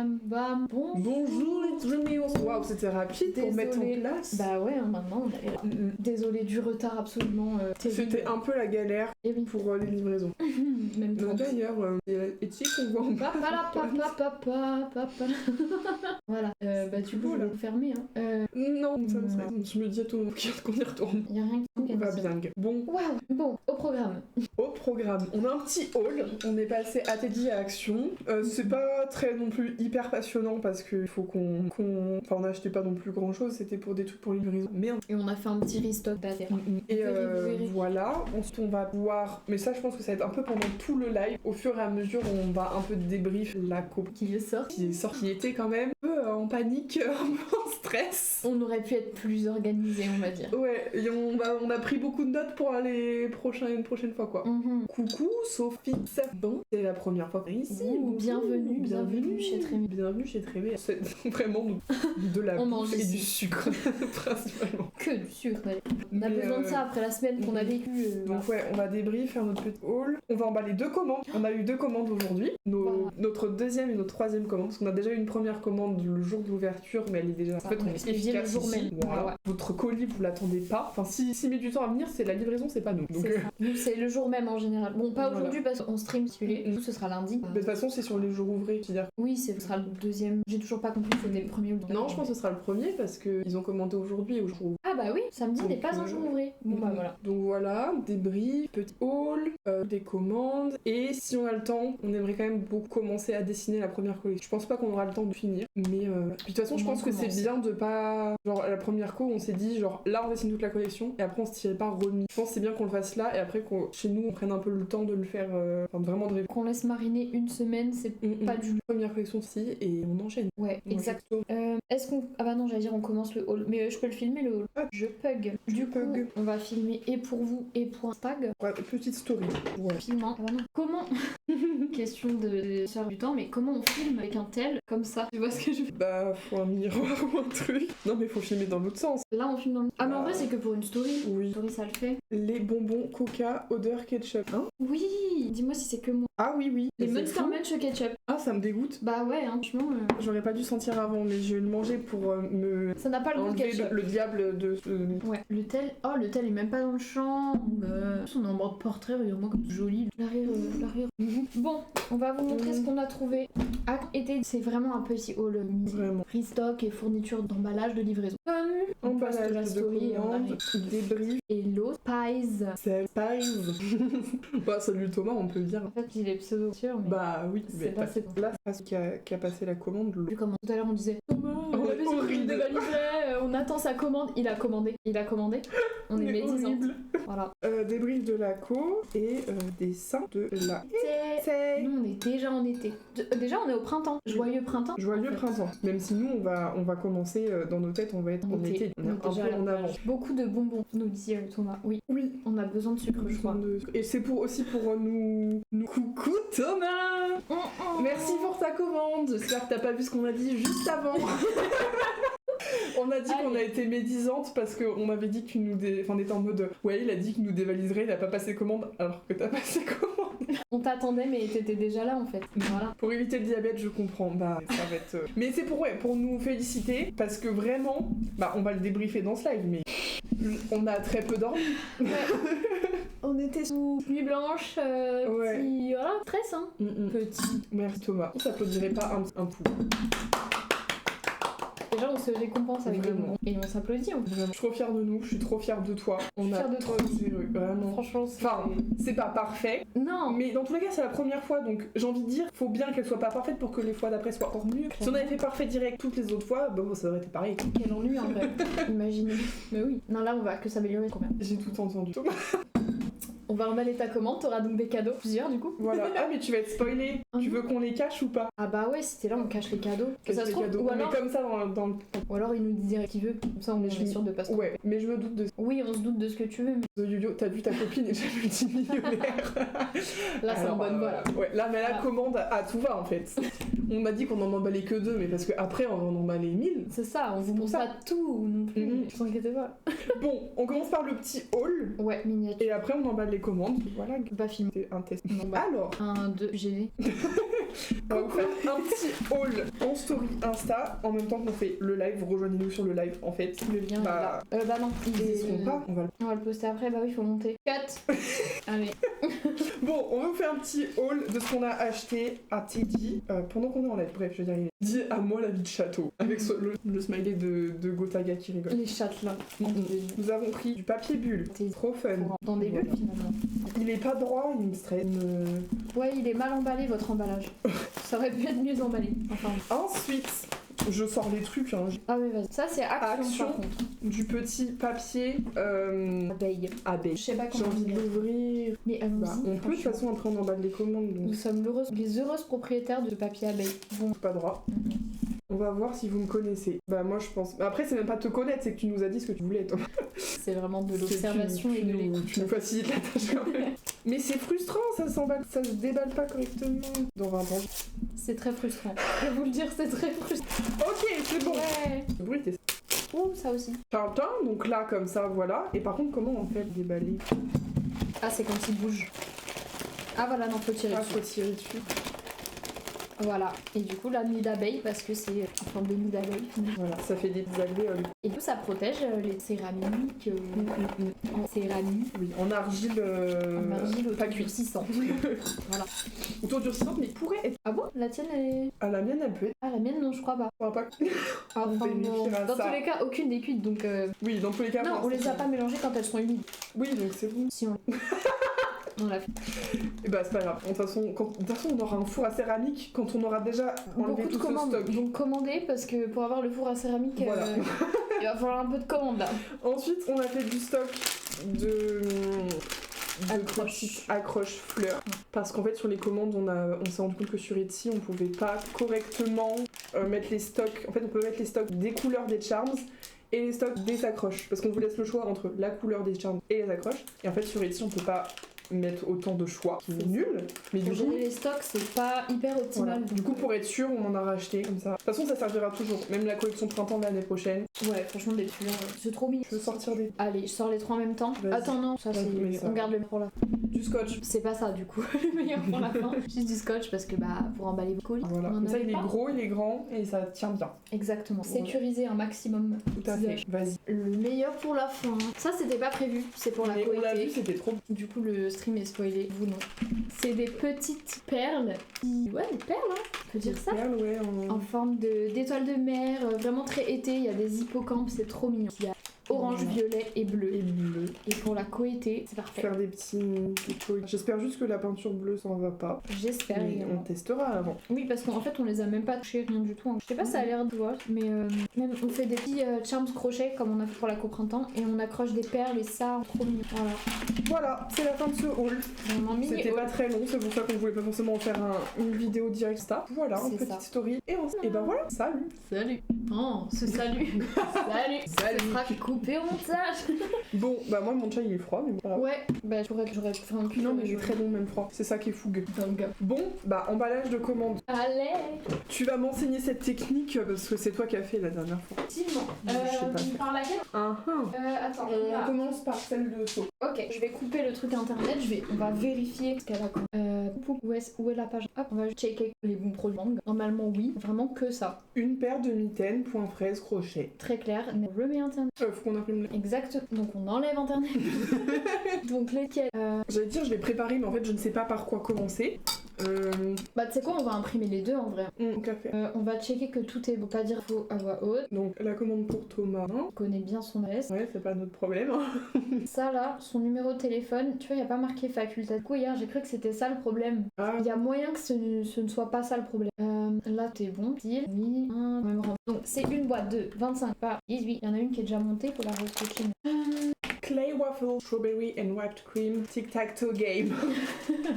Bam bam. Bonjour les Dreamios. Waouh, c'était rapide pour mettre en place. Bah ouais, maintenant on est là. Désolée du retard absolument terrible. C'était un peu la galère Et oui. pour les livraisons. Même temps. D'ailleurs, est-il qu'on voit en bas? Voilà. Bah du coup, je vais fermer. Non, ça me serait. Je me dis à tout moment qu'on y retourne. Y a rien qui On va bien. Bon. Waouh. Bon, au programme. Au programme, on a un petit haul. On est passé à Teddy à Action. C'est pas très non plus hyper passionnant parce qu'il faut qu'on. Enfin, on n'achetait pas non plus grand chose. C'était pour des trucs pour livraison. Merde. Et on a fait un petit restock d'affaires. Et voilà. Ensuite, on va voir. Mais ça, je pense que ça va être un peu pendant tout le live. Au fur et à mesure, on va un peu débrief la coupe Qui est sorti. Qui était quand même un peu en panique, un peu en stress. On aurait pu être plus organisé, on va dire. Ouais, et on a pris beaucoup de notes pour une prochaine fois, quoi. Coucou, Sophie. Bon, c'est la première fois ici. Bienvenue chez Trémé. Bienvenue chez Trémé. C'est vraiment de la bouffe et du sucre, principalement. Que du sucre, ouais. On a besoin de ça après la semaine qu'on a vécue. Donc ouais, on va débrief, faire notre petit haul. On va emballer 2 commandes. On a eu 2 commandes aujourd'hui. Notre deuxième et notre troisième commande. Parce qu'on a déjà eu une première commande le jour de l'ouverture, mais elle est déjà... En fait, on est efficace le jour même. Voilà. Ouais. Votre colis, vous l'attendez pas. Enfin, s'il met du temps à venir, c'est la livraison, c'est pas nous. Donc, nous, c'est le jour même en général. Bon, pas aujourd'hui parce qu'on stream celui-là. Nous, ce sera lundi. Mais de toute façon, c'est sur les jours ouvrés. C'est-à-dire... Oui, ce sera le deuxième. J'ai toujours pas compris si c'était le premier ou le deuxième. Non, je pense que ce sera le premier parce qu'ils ont commandé aujourd'hui au jour. Ah bah oui, samedi n'est pas un jour ouvré. Bon bah voilà. Donc voilà, débrief, petit haul, des commandes. Et si on a le temps, on aimerait quand même beaucoup commencer à dessiner la première collection. Je pense pas qu'on aura le temps de finir. Mais puis de toute façon, je pense que c'est bien de pas... Genre, à la première co, on s'est dit, genre, là, on dessine toute la collection. Et après, on se tirait pas remis. Je pense que c'est bien qu'on le fasse là. Et après, chez nous, on prenne un peu le temps de le faire. Vraiment de... Qu'on laisse mariner une semaine, c'est pas du... Première collection ici et on enchaîne. Ouais, exact. Est-ce qu'on... Ah bah non, j'allais dire on commence le haul. Mais je peux le filmer le haul. Je pug. Du coup, on va filmer et pour vous et pour Instag. Ouais, petite story. Ouais. Filmant. Ah bah non. Comment... Question de sœur du temps, mais comment on filme avec un tel comme ça? Tu vois ce que je veux? Bah, faut un miroir ou un truc. Non, mais faut filmer dans l'autre sens. Là, on filme dans le... Ah, mais en vrai, c'est que pour une story. Oui. Une story, ça le fait. Les bonbons Coca odeur ketchup. Hein? Oui. Dis-moi si c'est que moi. Ah oui. Les Monster Munch ketchup. Ah, ça me dégoûte. Bah ouais, hein, franchement. J'aurais pas dû sentir avant, mais je vais le manger pour me... Ça n'a pas le goût de ketchup. Le diable de... Ouais. Le tel... Oh, le tel est même pas dans le champ. On est en mode portrait, regarde-moi comme c'est joli. L'arrière. Bon, on va vous montrer ce qu'on a trouvé. C'est vraiment un petit haul Vraiment. Restock et fourniture d'emballage de livraison. Emballage de story, débrief. Et l'autre, Pies. C'est Pies. Bah, salut Thomas, on peut le dire. En fait, il est pseudo sûr, mais... Bah oui, mais c'est passé. Là, c'est qui a passé la commande. Vu comment tout à l'heure on disait Thomas, il dévalisait, on attend sa commande. Il a commandé. On est médisante. Voilà. Débrief de la co et dessin de la... Nous, on est déjà en été. Déjà, on est au printemps. Joyeux printemps. Joyeux printemps. Même si nous, on va commencer dans nos têtes, on va être en été. On est un peu en avant. Beaucoup de bonbons, nous dit Thomas. Oui. On a besoin de sucre, je crois. Et c'est aussi pour nous... Coucou Thomas. Merci pour ta commande. J'espère que t'as pas vu ce qu'on a dit juste avant. On a dit qu'on a été médisante parce qu'on avait dit qu'il nous on était en mode ouais, il a dit qu'il nous dévaliserait, il a pas passé commande alors que t'as passé commande. On t'attendait mais t'étais déjà là en fait. Voilà. Pour éviter le diabète, je comprends. Bah ça va être mais c'est pour nous féliciter parce que vraiment on va le débriefer dans ce live mais on a très peu dormi. Ouais. On était sous nuit blanche, petit... Voilà, stress hein. Petit. Merci Thomas. On s'applaudirait pas un coup. Déjà, on se récompense avec des bonbons. Et on s'applaudit. Je suis trop fière de nous, je suis trop fière de toi. On a trop zéro, vraiment. Franchement, c'est pas parfait. Non. Mais dans tous les cas, c'est la première fois, donc j'ai envie de dire, faut bien qu'elle soit pas parfaite pour que les fois d'après soient encore mieux. Si on avait fait parfait direct toutes les autres fois, ça aurait été pareil. Quel ennui en vrai. Imaginez. Mais oui. Non, là, on va que s'améliorer trop bien. J'ai tout entendu. On va emballer ta commande, t'auras donc des cadeaux, plusieurs du coup. Voilà. Ah mais tu vas être spoilé. Tu veux qu'on les cache ou pas? Ah bah ouais, si t'es là on cache les cadeaux. Ça se trouve, ou alors... comme ça dans le... Ou alors il nous dit direct qu'il veut, comme ça on est sûr de pas se tromper. Ouais, mais je me doute de... Oui, on se doute de ce que tu veux. Mais... Yo-yo, t'as vu ta copine est déjà multimillionnaire. Là c'est en bonne voie là. Ouais, là mais la commande à tout va en fait. On m'a dit qu'on en emballait que 2, mais parce qu'après on va en emballer 1000. C'est ça, on vous montre pas tout non plus. Ne vous inquiétez pas. Bon, on commence par le petit haul. Ouais, miniature. Et après on emballe les commandes. Voilà. Pas filmer. C'est un test. Non, bah, alors. 1, 2, gêné. On va vous faire un petit haul en story Insta en même temps qu'on fait le live. Rejoignez-nous sur le live en fait. Le lien est là. Bah non, ils y seront pas. On va le poster après. Bah oui, il faut monter. Cut. Allez. Bon, on va vous faire un petit haul de ce qu'on a acheté à Teddy pendant qu'on est en live. Bref, je veux dire, il dit à moi la vie de château avec le smiley de Gotaga qui rigole. Les chattes là. Nous avons pris du papier bulle. Trop fun. Dans des bulles finalement. Il est pas droit, il me stresse. Ouais, il est mal emballé votre emballage. Ça aurait pu être mieux emballé. Enfin. Ensuite, je sors les trucs. Hein. Ah oui, vas-y. Ça c'est action par contre. Du petit papier Abeille. Je sais pas J'ai comment envie de l'ouvrir. Mais allons-y. On peut de toute façon après on emballe les commandes. Donc. Nous sommes les heureuses propriétaires de papier abeille. Bon. Pas droit. On va voir si vous me connaissez. Bah moi je pense. Après c'est même pas te connaître, c'est que tu nous as dit ce que tu voulais toi. C'est vraiment de l'observation et de l'écoute. Tu nous facilites la tâche quand même. Mais c'est frustrant, ça se déballe pas correctement. Dans 20 ans. C'est très frustrant. Je vais vous le dire, c'est très frustrant. Ok, c'est bon. Ouais. Le bruit était... Ouh, ça aussi. Tintin, donc là comme ça, voilà. Et par contre comment on fait le déballer? Ah, c'est quand il bouge. Ah voilà, non, faut tirer dessus. Faut tirer dessus. Voilà, et du coup la nid d'abeille parce que c'est en forme de nid d'abeille. Voilà, ça fait des petits alvéoles. Et du coup ça protège les céramiques, en céramique. Oui, en argile, en argile pas cuite. 600. Voilà. Autour du 600, mais pourrait être... Ah bon? La tienne elle est... Ah la mienne elle peut être... Ah la mienne non je crois pas. On va pas... Ah, on vérifiera dans ça. tous les cas aucune des cuites donc... Oui, dans tous les cas... Non, on les a pas mélangées quand elles sont humides. Oui, donc c'est bon. Si on... On l'a fait. Et bah c'est pas grave. De toute façon, on aura un four à céramique quand on aura déjà enlevé beaucoup de tout ce commandes. stock. Donc commandez parce que pour avoir le four à céramique, Voilà. il va falloir un peu de commandes là. Ensuite, on a fait du stock de accroche fleurs. Parce qu'en fait, sur les commandes, on s'est rendu compte que sur Etsy, on pouvait pas correctement mettre les stocks. En fait, on peut mettre les stocks des couleurs des charms et les stocks des accroches. Parce qu'on vous laisse le choix entre la couleur des charms et les accroches. Et en fait, sur Etsy, on peut pas mettre autant de choix, qui est nul. Mais Pour du coup, gérer les stocks, c'est pas hyper optimal. voilà. Du coup, pour être sûr, on en a racheté comme ça. De toute façon, ça servira toujours. Même la collection printemps de l'année prochaine. Ouais, franchement, les fleurs, c'est trop mignon. Je veux sortir des... Allez, je sors les trois en même temps. Vas-y. Attends, non, ça c'est. Oui, ça. On garde le meilleur pour la fin. Du scotch. C'est pas ça, du coup, le meilleur pour la fin. Juste du scotch parce que, bah, pour emballer vos colis. Voilà. on en Comme ça, avait il est pas. gros, il est grand et ça tient bien. Exactement. Voilà. Sécuriser un maximum. Tout à fait. Vas-y. Le meilleur pour la fin. Ça, c'était pas prévu. C'est pour la Mais on l'a vu, coété. c'était trop. Du coup, le stream est spoilé. Vous non. C'est des petites perles. Ouais, des perles, hein. On peut dire ça. Perles, ouais, En forme d'étoiles de mer, vraiment très été. Il y a des hippocampes, c'est trop mignon. Il y a orange, Voilà. violet et bleu. Et bleu. Et pour la coété, c'est parfait. Faire des petits colis. J'espère juste que la peinture bleue s'en va pas. J'espère Mais également. on testera avant. Oui, parce qu'en fait, on les a même pas touchés, rien du tout. Hein. Je sais pas si ça a l'air de voir, mais même on fait des petits charms crochets comme on a fait pour la co-printemps et on accroche des perles et ça, trop mignon. Voilà. Voilà, c'est la fin de ce haul. Vraiment mignon. C'était pas très long, c'est pour ça qu'on voulait pas forcément faire une vidéo direct ça. Voilà, une C'est petite ça. story. Et ben voilà, salut. Salut. Oh, ce salut. Salut. Salut. Ce sera coupé au montage. Bon, bah moi mon chat il est froid, mais bon. Voilà. Ouais, bah j'aurais fait un cul. Non, mais il est très bon même froid. C'est ça qui est fougueux. dingue. Bon, bah emballage de commande. Allez. Tu vas m'enseigner cette technique parce que c'est toi qui as fait la dernière fois. Effectivement. Je sais pas. Par laquelle Attends. On commence par celle de saut. Ok, je vais couper le truc internet, on va vérifier ce qu'elle a comme. Où est la page? Hop, on va checker les bons produits. Normalement oui, vraiment que ça. Une paire de mitaines, point fraise, crochet. Très clair, mais on remet internet. Faut qu'on imprime. Exact, donc on enlève internet. Donc lesquels J'allais dire, je l'ai préparé, mais en fait, je ne sais pas par quoi commencer. Bah tu sais quoi, on va imprimer les deux en vrai. Café. On va checker que tout est bon, pas dire faux à voix haute. Donc, la commande pour Thomas. On connaît bien son adresse. Ouais, c'est pas notre problème. Ça là, son numéro de téléphone, tu vois, il n'y a pas marqué facultatif. Du coup, hier, j'ai cru que c'était ça le problème. Ah, Il y a moyen que ce ne soit pas ça le problème. Là, t'es bon. Style, oui, même rang. Donc, c'est une boîte de 25 par 18. Il y en a une qui est déjà montée pour la restocking. Clay waffle, strawberry and whipped cream, tic-tac-toe game.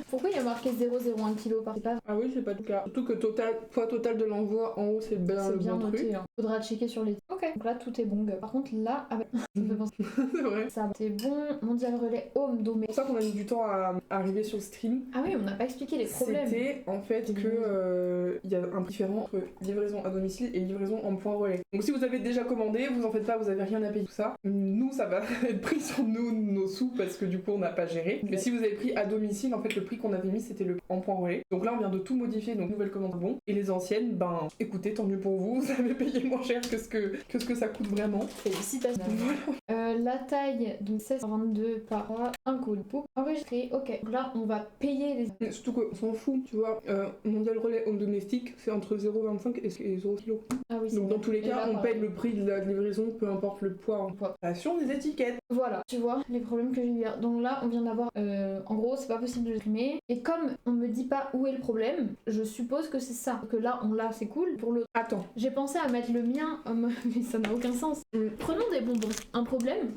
Pourquoi il y a marqué 0,01 kg par? C'est pas Ah oui, c'est pas le cas. Surtout que poids total de l'envoi en haut, c'est bien c'est le bien bon truc. noté. Hein. Faudra checker sur les... Ok, donc là tout est bon. Par contre là, ça me fait penser. C'est vrai. Ça c'est bon. Mondial Relais Home Domé. C'est pour ça qu'on a mis du temps à arriver sur le stream. Ah oui, on n'a pas expliqué les problèmes. C'était en fait que il y a un différent entre livraison à domicile et livraison en point relais. Donc si vous avez déjà commandé, vous en faites pas, vous avez rien à payer tout ça. Nous, ça va être pris sur nous nos sous parce que du coup on n'a pas géré. Mais si vous avez pris à domicile, en fait le prix qu'on avait mis c'était le en point relais. Donc là on vient de tout modifier, donc nouvelle commande bon. Et les anciennes, ben écoutez, tant mieux pour vous, vous avez payé moins cher que ce que ça coûte vraiment. Félicitations. Voilà. La taille, donc 1622 par un code pour enregistrer. Ok, donc là on va payer les... Surtout qu'on s'en fout, tu vois. Mondial Relais Home Domestique, c'est entre 0,25 et 0 kg. Ah oui, donc dans tous les Et cas, là, on paye le prix de la livraison, peu importe le poids en relation des étiquettes. Voilà, tu vois les problèmes que j'ai eu hier. Donc là, on vient d'avoir... en gros, c'est pas possible de le supprimer. Et comme on me dit pas où est le problème, je suppose que c'est ça. Que là, on l'a, c'est cool. Pour l'autre... Attends. J'ai pensé à mettre le mien, mais ça n'a aucun sens. Prenons des bonbons. Un problème.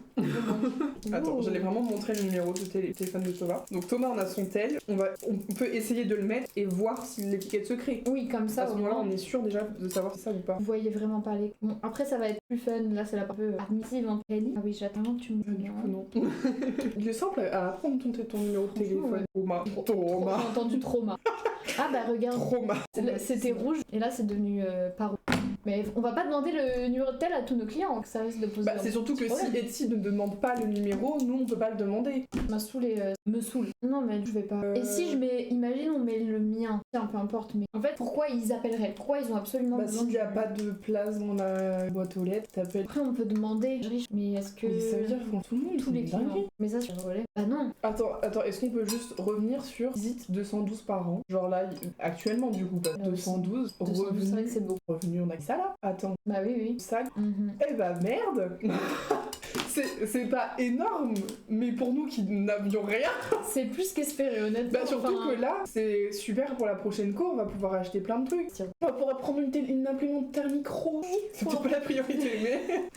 Attends, j'allais vraiment montrer le numéro de téléphone de Thomas. Donc Thomas on a son tel, on peut essayer de le mettre et voir si l'étiquette se crée. Oui, comme ça, à ce moment-là, on est sûr déjà de savoir si c'est ça ou pas. Vous voyez vraiment pas les... Bon, après ça va être plus fun, là c'est la part un peu admissive entre Ellie. Ah oui, j'attends que tu me dises. Du coup non. Il est simple à apprendre ton numéro de téléphone. Ouais. Trauma. J'ai entendu trauma. Ah bah regarde. Trauma. C'était rouge et là c'est devenu pas rouge. Mais on va pas demander le numéro de tel à tous nos clients, que ça risque de poser. Bah, c'est surtout que si Etsy ne demande pas le numéro, nous on peut pas le demander. M'a saoulé, me saoule. Non mais je vais pas. Et si je mets, imagine on met le mien, tiens peu importe, mais en fait pourquoi ils appelleraient? Pourquoi ils ont absolument besoin? S'il y a pas de place dans la boîte aux lettres, t'appelles. Après on peut demander, mais est-ce que... Mais ça veut dire qu'ils tout le monde, tous les clients. Mais ça sur le relais. Bah non. Attends, est-ce qu'on peut juste revenir sur visite 212 par an? Genre là, actuellement du coup, 212 revenus. C'est vrai que c'est beau. Revenus, on a que ça là? Attends. Bah oui. Ça. Eh bah merde. C'est pas énorme, mais pour nous qui n'avions rien. C'est plus qu'espéré, honnêtement. Bah surtout que là, c'est super pour la prochaine cour, on va pouvoir acheter plein de trucs. On va pouvoir prendre une imprimante thermique rose. C'était pas la priorité, mais...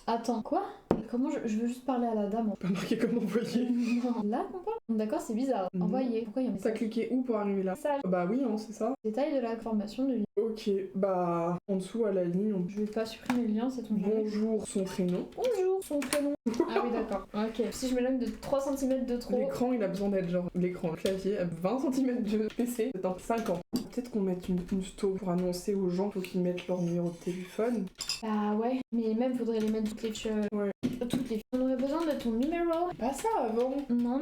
Attends, quoi? Comment je veux juste parler à la dame. Pas marqué comme envoyer. Non. Là qu'on parle? D'accord, c'est bizarre. Envoyer. Pourquoi il y a un message? T'as cliqué où pour arriver là? Message. Bah oui, hein, c'est ça. Détail de la formation de ligne. Ok, bah en dessous à la ligne, Je vais pas supprimer le lien, c'est ton jeu. Bonjour, son prénom. Bonjour, son prénom. Ah oui, d'accord. Ok. Si je m'éloigne de 3 cm de trop. L'écran, il a besoin d'être genre l'écran, le clavier, à 20 cm de PC dans 5 ans. Peut-être qu'on mette une stop pour annoncer aux gens faut qu'ils mettent leur numéro de téléphone. Ah ouais, mais même faudrait les mettre toutes les Ouais. Toutes les On aurait besoin de ton numéro. Pas ça avant. Non.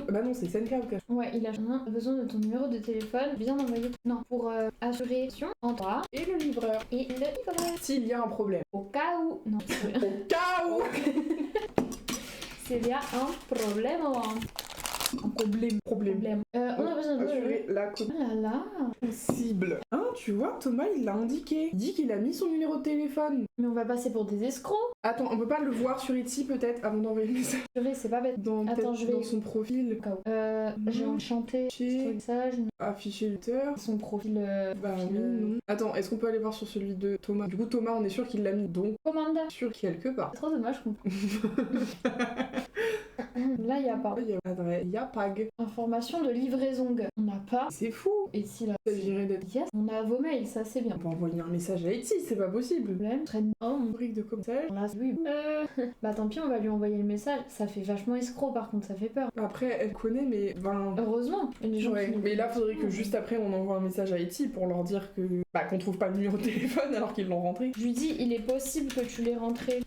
Bah non, c'est SNK ou quoi. Ouais, il a besoin de ton numéro de téléphone bien envoyé. Non, pour assurer en toi. Et le livreur. Et le livreur. S'il y a un problème. Au cas où. Non, c'est Au cas où. S'il y a un problème. Problème. On a besoin de... Assurer la Oh là là. cible. Hein, tu vois, Thomas, il l'a indiqué. Il dit qu'il a mis son numéro de téléphone. Mais on va passer pour des escrocs. Attends, on peut pas le voir sur Etsy peut-être avant d'envoyer le message. C'est pas bête. Attends, je vais... Dans son profil. J'ai enchanté Afficher. message. Afficher l'auteur. Son profil... Bah oui, non. Attends, est-ce qu'on peut aller voir sur celui de Thomas? Du coup, Thomas, on est sûr qu'il l'a mis donc Commande. sur quelque part. C'est trop dommage qu'on... Là, il y a pas. Il y a PAG. Information de livraison. On n'a pas. C'est fou. Et si là... Ça dirait d'être... Yes. On a vos mails, ça c'est bien. On peut envoyer un message à Etsy, c'est pas possible. Problème. Très... Oh, mon... Brique de commentaire. Là, oui. Bah tant pis, on va lui envoyer le message. Ça fait vachement escroc, par contre, ça fait peur. Après, elle connaît, mais... Ben... Heureusement. Les gens ouais, mais là, faudrait que juste après, on envoie un message à Etsy pour leur dire que... Bah, qu'on trouve pas le numéro de téléphone alors qu'ils l'ont rentré. Je lui dis, il est possible que tu l'aies rentré.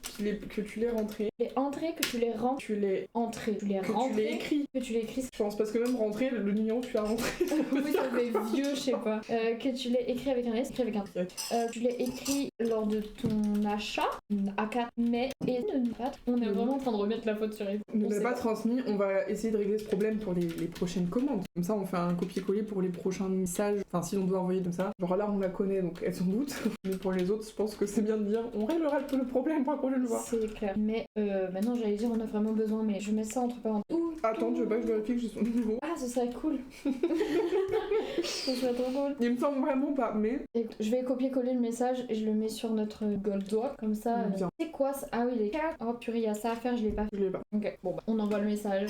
Que tu l'aies rentré. Les entrées, que tu l'aies rentré. Tu l'aies... Entré. Tu l'aies que rentré. tu l'aies écrit. Que tu l'aies écrit. Je pense, parce que même rentré, le numéro tu l'as rentré. Oui, ça fait vieux, je sais pas. Que tu l'aies écrit avec un S, écrit avec un tu l'aies écrit lors de ton achat, A4, mais et on est vraiment en train de remettre la faute sur elle. Ne l'a pas transmis, on va essayer de régler ce problème pour les prochaines commandes. Comme ça, on fait un copier-coller pour les prochains messages. Enfin, si on doit envoyer comme ça. Genre là, on la connaît, donc elle s'en doute. Mais pour les autres, je pense que c'est bien de dire, on réglera le problème pour la prochaine fois. C'est clair. Mais maintenant, j'allais dire, on a vraiment besoin, mais je mets ça entre parenthèses. Ou Attends, tu veux pas que je vérifie que j'ai son numéro? Ah, ce serait cool. Ce serait trop cool. Il me semble vraiment pas, mais... Et je vais copier-coller le message et je le mets sur notre Google Doc, comme ça. Bien. C'est quoi ça? Ah oui, les cartes. Oh purée, il y a ça à faire, je l'ai pas fait. Je l'ai pas. Ok, bon bah, on envoie le message.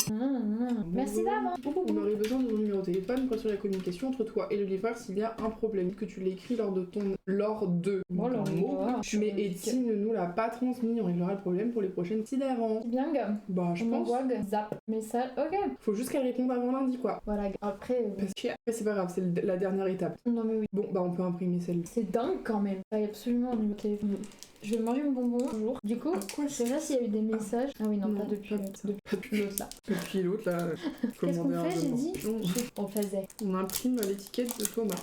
Merci d'avance. On aurait besoin de ton numéro de téléphone pour assurer la communication entre toi et le livreur s'il y a un problème. Que tu l'écris lors de Oh là mot. là. Mais Etsy ne nous l'a pas transmis, on réglera le problème pour les prochaines si d'avant. Bien, gars. Bah, je On pense. envoie zap, message. Ok. Faut juste qu'elle réponde avant lundi, quoi. Voilà, après. Parce que après, c'est pas grave, c'est la dernière étape. Non mais oui. Bon, bah, on peut imprimer celle-là. C'est dingue quand même. Il y a absolument un numéro de téléphone. Je vais manger mon bonbon toujours. Du coup, je sais pas s'il y a eu des messages. Ah oui, non, pas depuis l'autre là. Depuis l'autre, là, Qu'est-ce qu'on commander fait, j'ai dit demande. On faisait. On imprime l'étiquette de Thomas.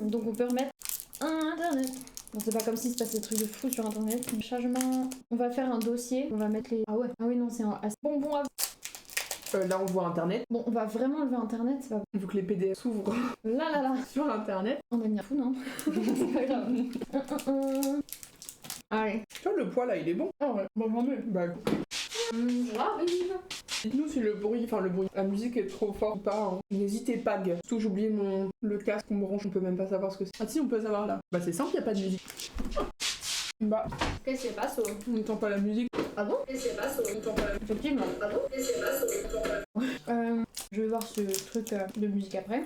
Donc on peut remettre internet. Bon, c'est pas comme si se passait des trucs de fou sur internet. Chargement. On va faire un dossier. On va mettre les. Ah ouais. Ah oui, non, c'est un bonbon à. Là, on voit internet. Bon, on va vraiment enlever internet, c'est pas. Il faut que les PDF s'ouvrent Là. sur internet. On a mis un fou, non? C'est pas grave. Allez. Tu vois, le poids là, il est bon. Ah ouais, bon, j'en ai. Bah, J'arrive. dites-nous si le bruit, la musique est trop forte ou pas. Hein. N'hésitez pas, gars. Surtout, j'ai oublié le casque qu'on me branche, on peut même pas savoir ce que c'est. Ah si, on peut savoir là. Bah, c'est simple, y a pas de musique. Bah, Qu'est-ce qui se passe? on n'entend pas la musique. Ah bon? Qu'est-ce qui se passe? On n'entend pas la musique. Effectivement. Ah bon? Qu'est-ce qui se passe? On n'entend pas la musique. Je vais voir ce truc de musique après.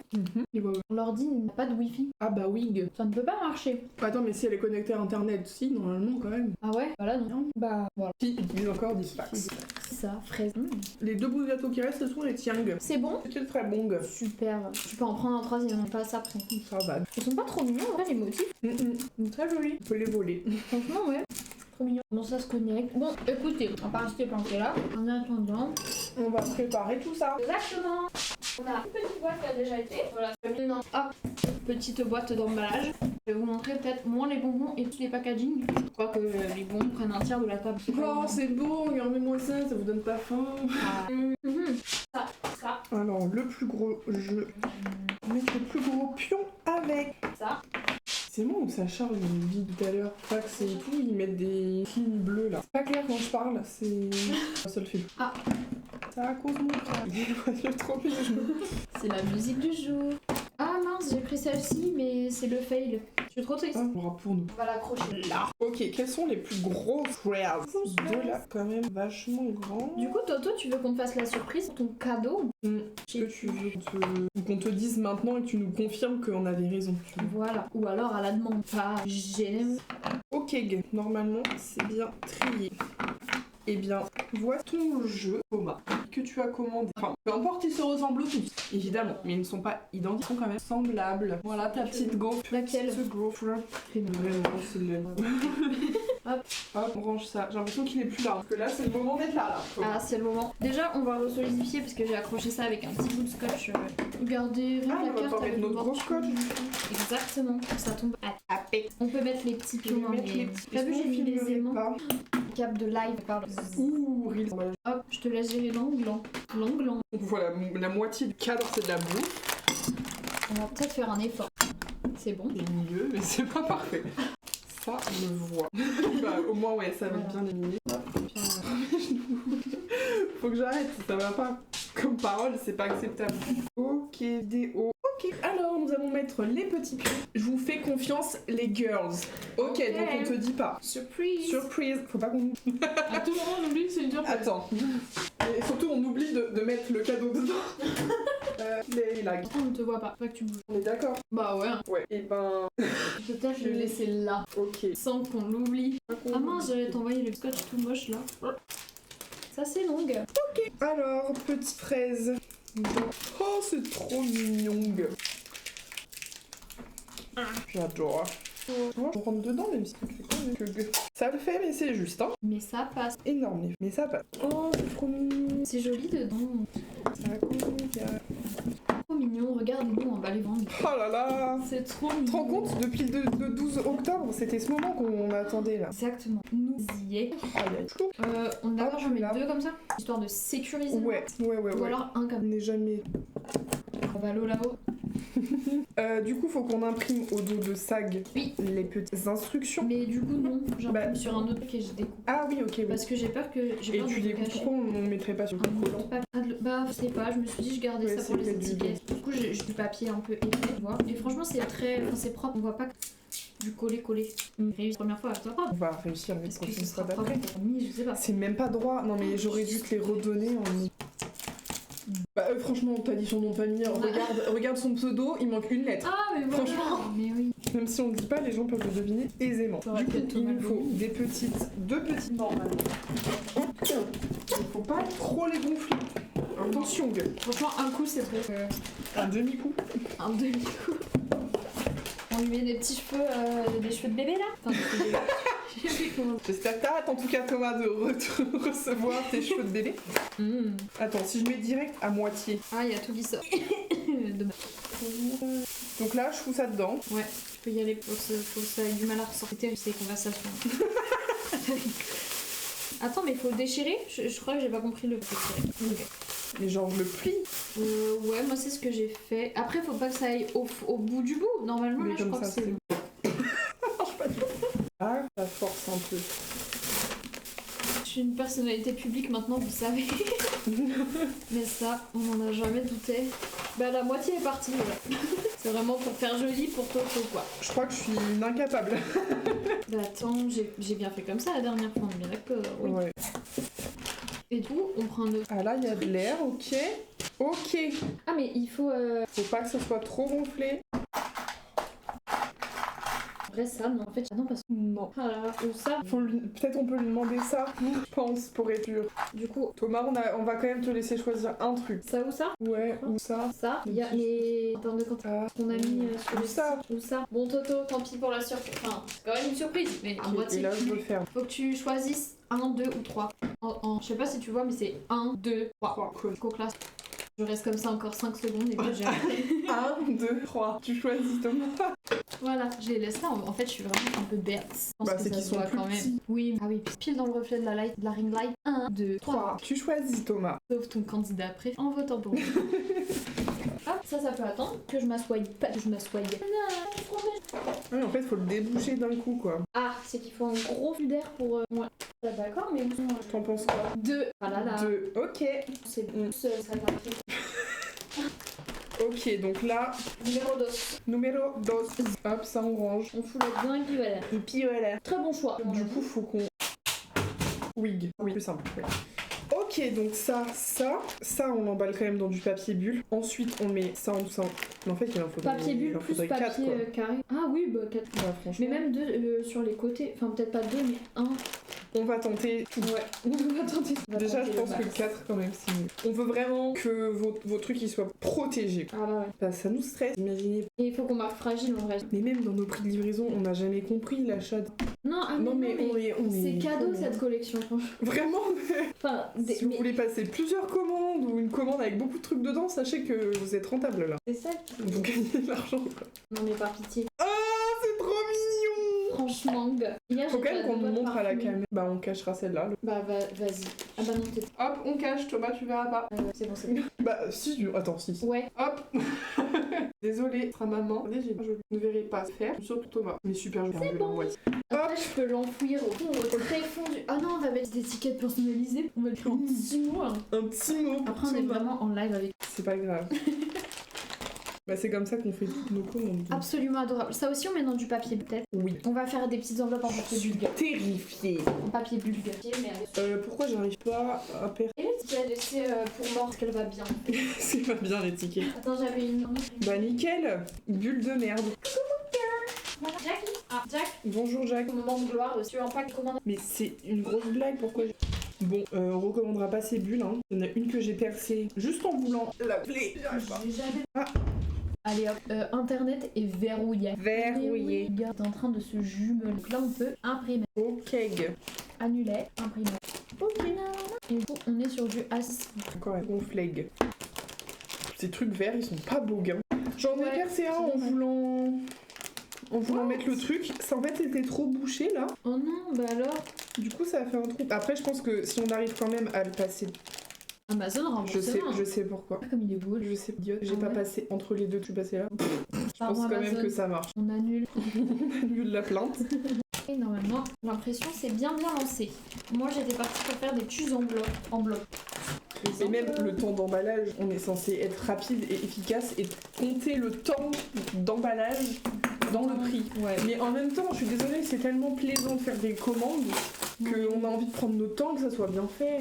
Et voilà. L'ordi n'a pas de wifi. Ah bah oui. Ça ne peut pas marcher. Attends, mais si elle est connectée à internet, si, normalement quand même. Ah ouais? Voilà, non. Bah voilà. Si, utilise encore Dispax. C'est ça, fraise. Les deux bouts de gâteau qui restent, ce sont les tiang. C'est bon? C'était très bon. Super. Tu peux en prendre un troisième, on passe après. Ça va. Ils sont pas trop mignons, en vrai, les motifs. Très joli. On peut les voler. Franchement, ouais. Trop mignon. Bon, ça se connecte. Bon, écoutez, on va pas rester planté là. En attendant. On va préparer tout ça. Exactement. On a une petite boîte qui a déjà été. Voilà, maintenant, hop, petite boîte d'emballage. Je vais vous montrer peut-être moins les bonbons et tous les packaging. Je crois que les bonbons prennent un tiers de la table. Oh, c'est beau, regardez-moi ça vous donne pas faim. Ah. Ça. Alors, le plus gros jeu. Mettre le plus gros pion avec. Ça. C'est bon où ça charge une vie tout à l'heure. Pas que c'est tout, ils mettent des films bleus là. C'est pas clair quand je parle, c'est. Un seul film. Ah. Ça à cause de mon frère. Il est trop mignon. C'est la musique du jour. Ah mince, j'ai pris celle-ci, mais c'est le fail. Je suis trop triste. Ah, on aura pour nous. On va l'accrocher. Là. Ok, quels sont les plus gros frères? Deux là, quand même vachement grands. Du coup, Toto, tu veux qu'on te fasse la surprise pour ton cadeau? Est-ce que tu veux qu'on te dise maintenant et que tu nous confirmes qu'on avait raison? Voilà. Ou alors à la demande. Pas j'aime. Ok, normalement c'est bien trié. Eh bien, vois ton jeu, Thomas, que tu as commandé. Enfin, peu importe, ils se ressemblent tous, évidemment, mais ils ne sont pas identiques, ils sont quand même semblables. Voilà ta petite gaufre. Laquelle? Ce gaufre. Vraiment, c'est le... Hop, on range ça. J'ai l'impression qu'il est plus là, parce que là, c'est le moment d'être là. Ah, c'est le moment. Déjà, on va resolidifier parce que j'ai accroché ça avec un petit bout de scotch. Regardez, Ah, la on va carte pas mettre avec notre le gros scotch. Exactement, ça tombe à taper. On peut mettre les petits pions dans les... T'as vu, j'ai mis les aimants. Cap de live, pardon. Ouh, Hop, je te laisse gérer l'angle. Voilà, la moitié du cadre, c'est de la bouffe. On va peut-être faire un effort. C'est bon. C'est mieux, mais c'est pas parfait. Ça, on le voit. Bah, au moins, ouais, ça va être bien éliminé. Faut que j'arrête, ça va pas. Comme parole, c'est pas acceptable. Ok, vidéo. Ok, alors nous allons mettre les petits pions. Je vous fais confiance, les girls. Ok, donc on te dit pas. Surprise. Surprise. Faut pas qu'on... À tout moment, on oublie que c'est une surprise. Attends. Et surtout, on oublie de mettre le cadeau dedans. Les lags. On ne te voit pas, pas que tu bouges. On est d'accord? Bah ouais. Ouais. Et ben... Peut-être le laisser là, Ok. sans qu'on l'oublie. Ah mince, j'allais t'envoyer le scotch tout moche là. Ça c'est longue. Ok. Alors, petite fraise. Oh, c'est trop mignon. J'adore. On rentre dedans, même si tu fais quand même que... Ça le fait, mais c'est juste, hein. Mais ça passe. Énorme, mais ça passe. Oh, c'est trop mignon. C'est joli dedans. Ça raconte. Trop mignon, regarde-nous, on va les vendre. Oh là là. C'est trop Tu mignon. te rends compte, depuis le 12 octobre, c'était ce moment qu'on attendait là. Exactement. Nous y est. Aïe aïe. On est d'accord, Hop j'en mets là. 2 comme ça, histoire de sécuriser. Ouais. Ou alors un On comme n'est jamais... on va là-haut. Du coup, faut qu'on imprime au dos de SAG Oui. les petites instructions. Mais du coup, non. J'imprime sur un autre que je découpe. Ah oui, ok. Oui. Parce que j'ai peur que. Et tu découpes, pourquoi on ne mettrait pas sur le collant? Bah, je sais pas, je me suis dit, je gardais ça pour les étiquettes. Du coup, j'ai du papier un peu épais, tu vois. Et franchement, c'est très. Enfin, c'est propre, on voit pas du coller-coller. Réussi la première fois avec toi. On va réussir avec Est-ce que quand ce on sera sera propre d'après. je sais pas. C'est même pas droit. Non, mais j'aurais dû te les redonner en. Bah, franchement, t'as dit son nom de famille. Regarde son pseudo, il manque une lettre. Ah, mais voilà. Franchement. Mais oui. Même si on le dit pas, les gens peuvent le deviner aisément. Ça aurait Du pu coup, être il nous mal faut donné. deux petites normales. Il faut pas trop les gonfler. Attention, gueule. Franchement, un coup, c'est trop. Un demi-coup. Un demi-coup. On lui met des petits cheveux, des cheveux de bébé là. Enfin, des cheveux de bébé. Je sais plus comment. J'espère que t'as hâte en tout cas, Thomas, de recevoir tes cheveux de bébé. Attends, si je mets direct à moitié. Ah, il y a tout dit ça. Donc là, je fous ça dedans. Ouais, tu peux y aller. Faut que ça ait du mal à ressortir ces conversations. Attends, mais faut le déchirer. Je crois que j'ai pas compris le déchirer. Ok. Mais genre, je le plie. Ouais, moi c'est ce que j'ai fait. Après, faut pas que ça aille au bout du bout. Normalement, Mais là, je comme crois ça, que c'est bon. Ça marche pas du tout. Ah, ça force un peu. Je suis une personnalité publique maintenant, vous savez. Mais ça, on en a jamais douté. Bah, la moitié est partie. Ouais. C'est vraiment pour faire joli pour Toto, quoi. Je crois que je suis une incapable. Bah, attends, j'ai bien fait comme ça la dernière fois, on est bien d'accord. Oui. Ouais. Et du coup, on prend un autre. Ah là, il y a de l'air, ok. Ok. Ah, mais il faut. Faut pas que ce soit trop gonflé. Vrai, ça, non, en fait, ah non, parce que. Non. Ah là là, ou ça. Peut-être on peut lui demander ça, je pense, pour être sûr. Du coup, Thomas, on va quand même te laisser choisir un truc. ça ou ça? Ouais, ou ça. Ça, il y a les. Attendez, quand Ah. on a mis sur Ou le ça. site. Ou ça. Bon, Toto, tant pis pour la surprise. Enfin, c'est quand même une surprise, mais à Ok, moitié. et là, je veux le faire. Faut que tu choisisses 1, 2 ou 3. Je sais pas si tu vois, mais c'est 1, 2, 3. Coque-là. Je reste comme ça encore 5 secondes et puis j'ai 1, 2, 3. Tu choisis, Thomas. Voilà, je les laisse là. En fait, je suis vraiment un peu bête. Je pense Bah, que c'est ça qu'ils se sont voit plus quand même. petits. Oui, ah oui, pile dans le reflet de la ring light. 1, 2, 3. Tu choisis, Thomas. Sauf ton candidat préféré en votant pour moi. Hop, ça peut attendre que je m'assoie. Pas que je m'assoie. Oui, en fait, faut le déboucher d'un coup, quoi. Ah, c'est qu'il faut un gros flux d'air pour moi. D'accord, mais où sont T'en penses quoi? 2. Ah là là. 2. Ok. C'est bon, ça va marquer. Ok, donc là, Numéro 2. numéro 2. Hop, ça on range. On fout la dingue du valeur. Et puis voilà. Très bon choix. Du coup, faut qu'on... Wig. Oui, plus simple. Oui. Ok, donc ça, on l'emballe quand même dans du papier bulle. Ensuite, on met ça en dessous. Mais en fait, il en faudrait... Papier bulle plus papier 4, quoi. carré. Ah oui, bah 4. Bah, franchement. Mais même 2 sur les côtés. Enfin, peut-être pas 2, mais 1. On va tenter tout. Ouais, on va tenter. Déjà, je pense que le 4, quand même, c'est mieux. On veut vraiment que vos trucs, ils soient protégés. Ah bah ouais. Bah, ça nous stresse, imaginez. Et il faut qu'on marque fragile en vrai. Mais même dans nos prix de livraison, on n'a jamais compris l'achat. Non, ah Non, mais on est... c'est cadeau cette collection, franchement. Vraiment. Enfin, Si vous voulez passer plusieurs commandes ou une commande avec beaucoup de trucs dedans, sachez que vous êtes rentable là. c'est ça. Vous gagnez de l'argent quoi. Non, mais par pitié. Ah, c'est trop mignon. Franchement, hier, Faut quand j'étais même qu'on deux nous doigts de montre à la parfumer. caméra. Bah, on cachera celle-là. Bah, vas-y. Ah bah non, t'es. Hop, on cache, Thomas, tu verras pas. C'est bon, c'est bon. Bah, si, attends, si. Ouais. Hop. Désolée, sera maman. Je ne verrai pas faire. Surtout Thomas. Mais super, je vais bon. la boîte. Après, je peux l'enfouir au fond, au très fond du. Ah non, on va mettre des étiquettes personnalisées. On va écrire en petits mots. Hein. Un petit mot. pour Après, on est Thomas. vraiment en live avec. C'est pas grave. Bah, c'est comme ça qu'on fait toutes nos commandes. Absolument adorable. Ça aussi, on met dans du papier peut-être. Oui. On va faire des petites enveloppes en papier bulgare. Terrifiée. En papier bulgare. Mais avec... Pourquoi j'arrive pas à perdre? Et l'étiquette, laissée pour mort, qu'elle va bien. C'est pas bien l'étiquette. Attends, j'avais une. Bah nickel. Bulle de merde. Voilà, Jackie. Ah, Jack. Bonjour Jacques. Au moment de gloire, tu en pack commande. Mais c'est une grosse blague, pourquoi Bon, on recommandera pas ces bulles, hein. Il y en a une que j'ai percée juste en voulant la plaie. J'arrive pas. Ah. Allez hop, internet est verrouillé. Verrouillé. Regarde, c'est en train de se jumeler. Donc là, on peut imprimer. Ok. Annuler, imprimer. Ok. Et du coup, on est sur du A6. Encore un gonflag. Ces trucs verts, ils sont pas beaux, gars. J'en ai Ouais, percé un c'est en dommage. voulant mettre le truc. Ça, en fait, c'était trop bouché, là. Oh non, bah alors. Du coup, ça a fait un trou. Après, je pense que si on arrive quand même à le passer Amazon remboursement. Je sais pourquoi. Comme il est beau. Je sais, idiote. J'ai pas passé entre les deux, tu passais là. Je pense quand même que ça marche. On annule. On annule la plainte. Et normalement, l'impression c'est bien lancé. Moi j'étais partie pour faire des tues en bloc. Et même le temps d'emballage, on est censé être rapide et efficace et compter le temps d'emballage dans le prix. Ouais. Mais en même temps, je suis désolée, c'est tellement plaisant de faire des commandes qu'on a envie de prendre notre temps, que ça soit bien fait.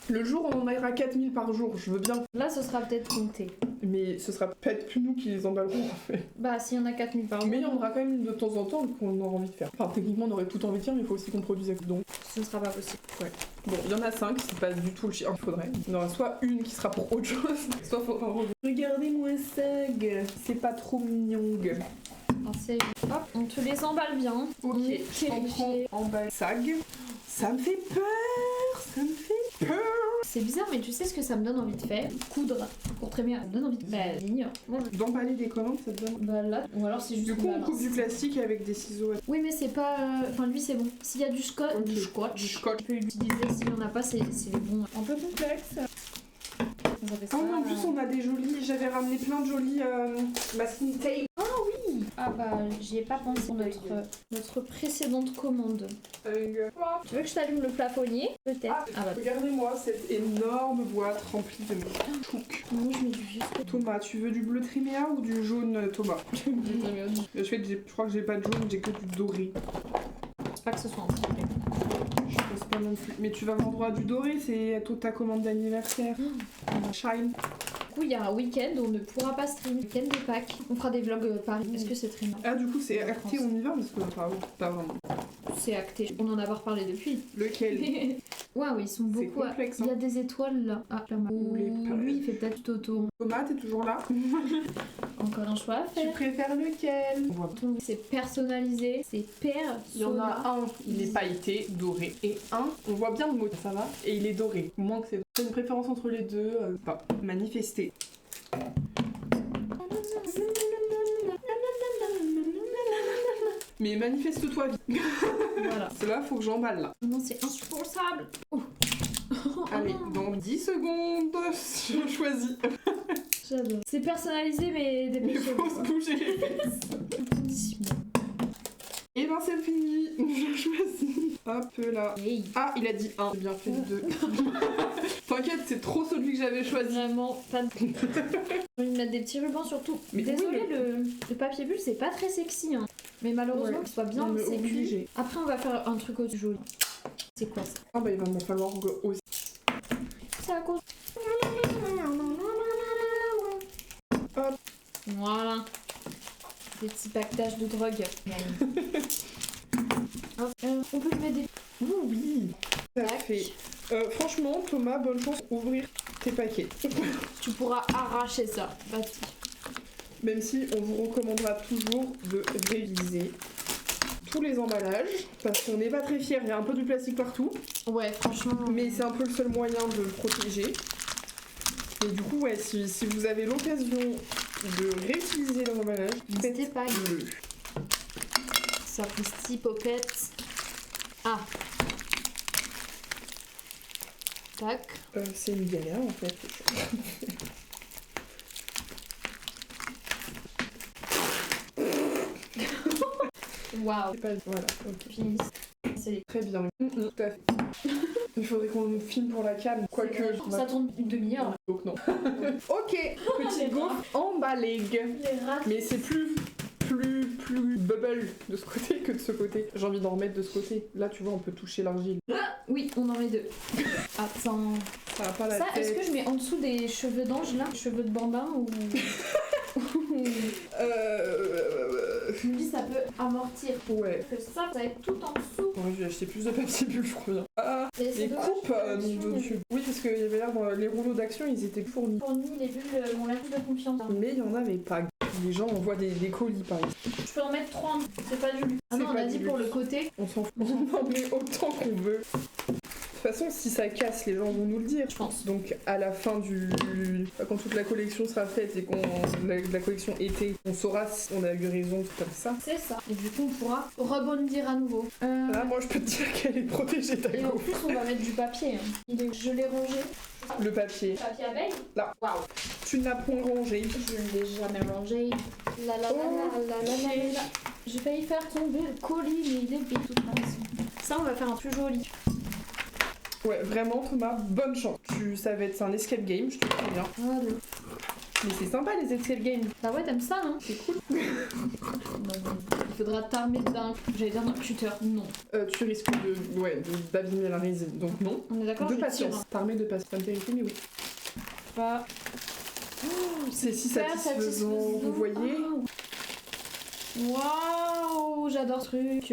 Le jour où on en aura 4000 par jour, je veux bien. Là ce sera peut-être compté. Mais ce sera peut-être plus nous qui les emballerons en fait. Bah s'il y en a 4000 par jour. Mais il y en aura quand même de temps en temps qu'on aura envie de faire. Enfin techniquement on aurait tout envie de faire, mais il faut aussi qu'on produise donc. Ce sera pas possible. Ouais. Bon, il y en a 5, c'est pas du tout le chien, il faudrait. Il y en aura soit une qui sera pour autre chose, soit faudra revenir. Regardez-moi ça, c'est pas trop mignon. Hop, on te les emballe bien. Ok, on prend emballe sag. Ça me fait peur. C'est bizarre, mais tu sais ce que ça me donne envie de faire? Coudre. Pour très bien, ça me donne envie de faire. Moi, D'emballer des commandes, ça te donne. bah là, ou alors c'est juste. Du coup, on coupe du plastique avec des ciseaux. Oui, mais c'est pas. Enfin, lui, c'est bon. S'il y a du scotch, Ok. du scotch, tu peux l'utiliser. S'il y en a pas, c'est les bons. Un peu complexe. Ça fait ça. Ah oui, en plus, on a des jolis. J'avais ramené plein de jolis masking tape. Ah bah, j'y ai pas pensé. Notre précédente commande. Tu veux que je t'allume le plafonnier? Peut-être. Ah bah, Regardez-moi cette énorme boîte remplie de mes chouks. moi je mets du vieux scotch. Thomas, tu veux du bleu Triméa ou du jaune Thomas? Je crois que j'ai pas de jaune, j'ai que du doré. Je pense pas que ce soit un problème. Je pense pas non plus. Mais tu vas avoir droit à du doré, c'est toute ta commande d'anniversaire. Shine. Du coup, il y a un week-end où on ne pourra pas streamer. Week-end de Pâques. On fera des vlogs Paris. Est-ce que c'est très mal? Ah, du coup, c'est acté, on y va parce que pas vraiment. C'est acté. On en a pas reparlé depuis. Lequel? Waouh, ils sont beaucoup. complexe, Il y a des étoiles là. Ah, là, Ou les palais. lui, il fait peut-être tout autour. Thomas, t'es toujours là? Encore un choix à Tu faire. préfères lequel? C'est personnalisé. C'est Il y en a un, il est pailleté, doré. Et un, on voit bien le mot, ça va? Et il est doré. Moins que c'est. T'as une préférence entre les deux? Pas. Manifester. Mais manifeste-toi vite. Voilà. Cela, faut que j'emballe là. Non, c'est insupportable. Oh. Allez, dans 10 secondes, je choisis. J'adore. C'est personnalisé, mais des Il faut se bouger les fesses. Et ben c'est fini, je choisis. Hop là. Hey. Ah, il a dit 1, j'ai bien fait 2. T'inquiète, c'est trop celui que j'avais choisi. Vraiment pas de... J'ai envie de mettre des petits rubans surtout. Mais désolé, oui, le papier bulle c'est pas très sexy hein. Mais malheureusement Ouais. qu'il soit bien On est sécu. obligé. Après on va faire un truc aussi joli. C'est quoi ça? Ah bah il va m'en falloir aussi. C'est à cause. Hop. Voilà. Des petits pactages de drogue. On peut lui mettre des... Oui, ça fait. Franchement, Thomas, bonne chance pour ouvrir tes paquets. Tu pourras arracher ça. Vas-y. Même si on vous recommandera toujours de réviser tous les emballages, parce qu'on n'est pas très fiers, il y a un peu du plastique partout, Ouais, franchement. mais c'est un peu le seul moyen de le protéger. Et du coup, ouais, si vous avez l'occasion de réutiliser l'emballage, N'hésitez pas. faites-le. Sapristi, pocket. Ah. Tac. C'est une galère en fait. Waouh. C'est pas... Voilà, ok. Fini. C'est Très bien. Tout à fait. Il faudrait qu'on filme pour la cam, quoique... ça tourne une demi-heure. Donc non. Ok, petit gaufre emballé. Les rats. Mais c'est plus bubble de ce côté que de ce côté. J'ai envie d'en remettre de ce côté. Là, tu vois, on peut toucher l'argile. Oui, on en met deux. Attends. Ça va pas la Ça, tête. est-ce que je mets en dessous des cheveux d'ange là? Cheveux de bambin ou. Je me dis ça peut amortir. Ouais. Que ça va être tout en dessous. Ouais, j'ai acheté plus de papier bulle, je crois bien. Ah, Mais c'est les dommage coupes, que nom de Dieu. Oui, parce qu'il y avait l'air dans les rouleaux d'action, ils étaient fournis. Fournis, les bulles m'ont l'air de confiance. Mais il y en avait pas. Les gens envoient des colis, par exemple. Je peux en mettre 3, c'est pas du luxe. Ah C'est non, on pas a du dit luxe. pour le côté. On s'en fout. On en met autant qu'on veut. De toute façon, si ça casse, les gens vont nous le dire. Je pense. Donc à la fin quand toute la collection sera faite et qu'on la collection été, on saura si on a eu raison, tout comme ça. C'est ça. Et du coup, on pourra rebondir à nouveau. Là, moi, je peux te dire qu'elle est protégée, ta Et en gaufre. plus, on va mettre du papier. Je l'ai rangé. Le papier. Papier abeille. Là. Waouh. Tu ne l'as point rangé. Je ne l'ai jamais rangé. La la la la la la la. J'ai failli faire tomber le colis, mais il est vide de toute façon. Ça, on va faire un plus joli. Ouais, vraiment Thomas, bonne chance. Ça va être un escape game, je te le préviens. Voilà. Mais c'est sympa les escape games. Bah ouais, t'aimes ça, non? C'est cool. Il faudra t'armer j'allais dire d'un cutter. Non. Tu risques d'abîmer la résine, donc non. On est d'accord? De patience. T'armée de patience. Ça me terrifie, mais oui. Pas. C'est si satisfaisant, vous voyez. Waouh, j'adore ce truc.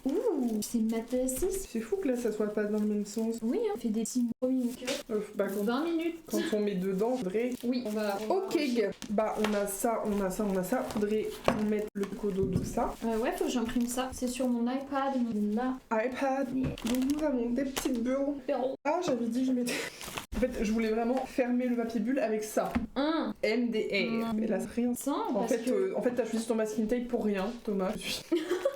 Ouh, c'est maths 6. C'est fou que là ça soit pas dans le même sens. Oui, on fait des petits minutes. Bah, quand 20 minutes. Quand on met dedans, faudrait. Oui, on va. Ok, bah on a ça. Faudrait qu'on mette le codo de ça. Ouais, faut que j'imprime ça. C'est sur mon iPad. Là. iPad. Donc nous avons des petites bulles. Ah, j'avais dit que je mettais. En fait, je voulais vraiment fermer le papier bulle avec ça. MDR. Mais là, c'est rien. Sans, En fait, t'as choisi ton masking tape pour rien, Thomas.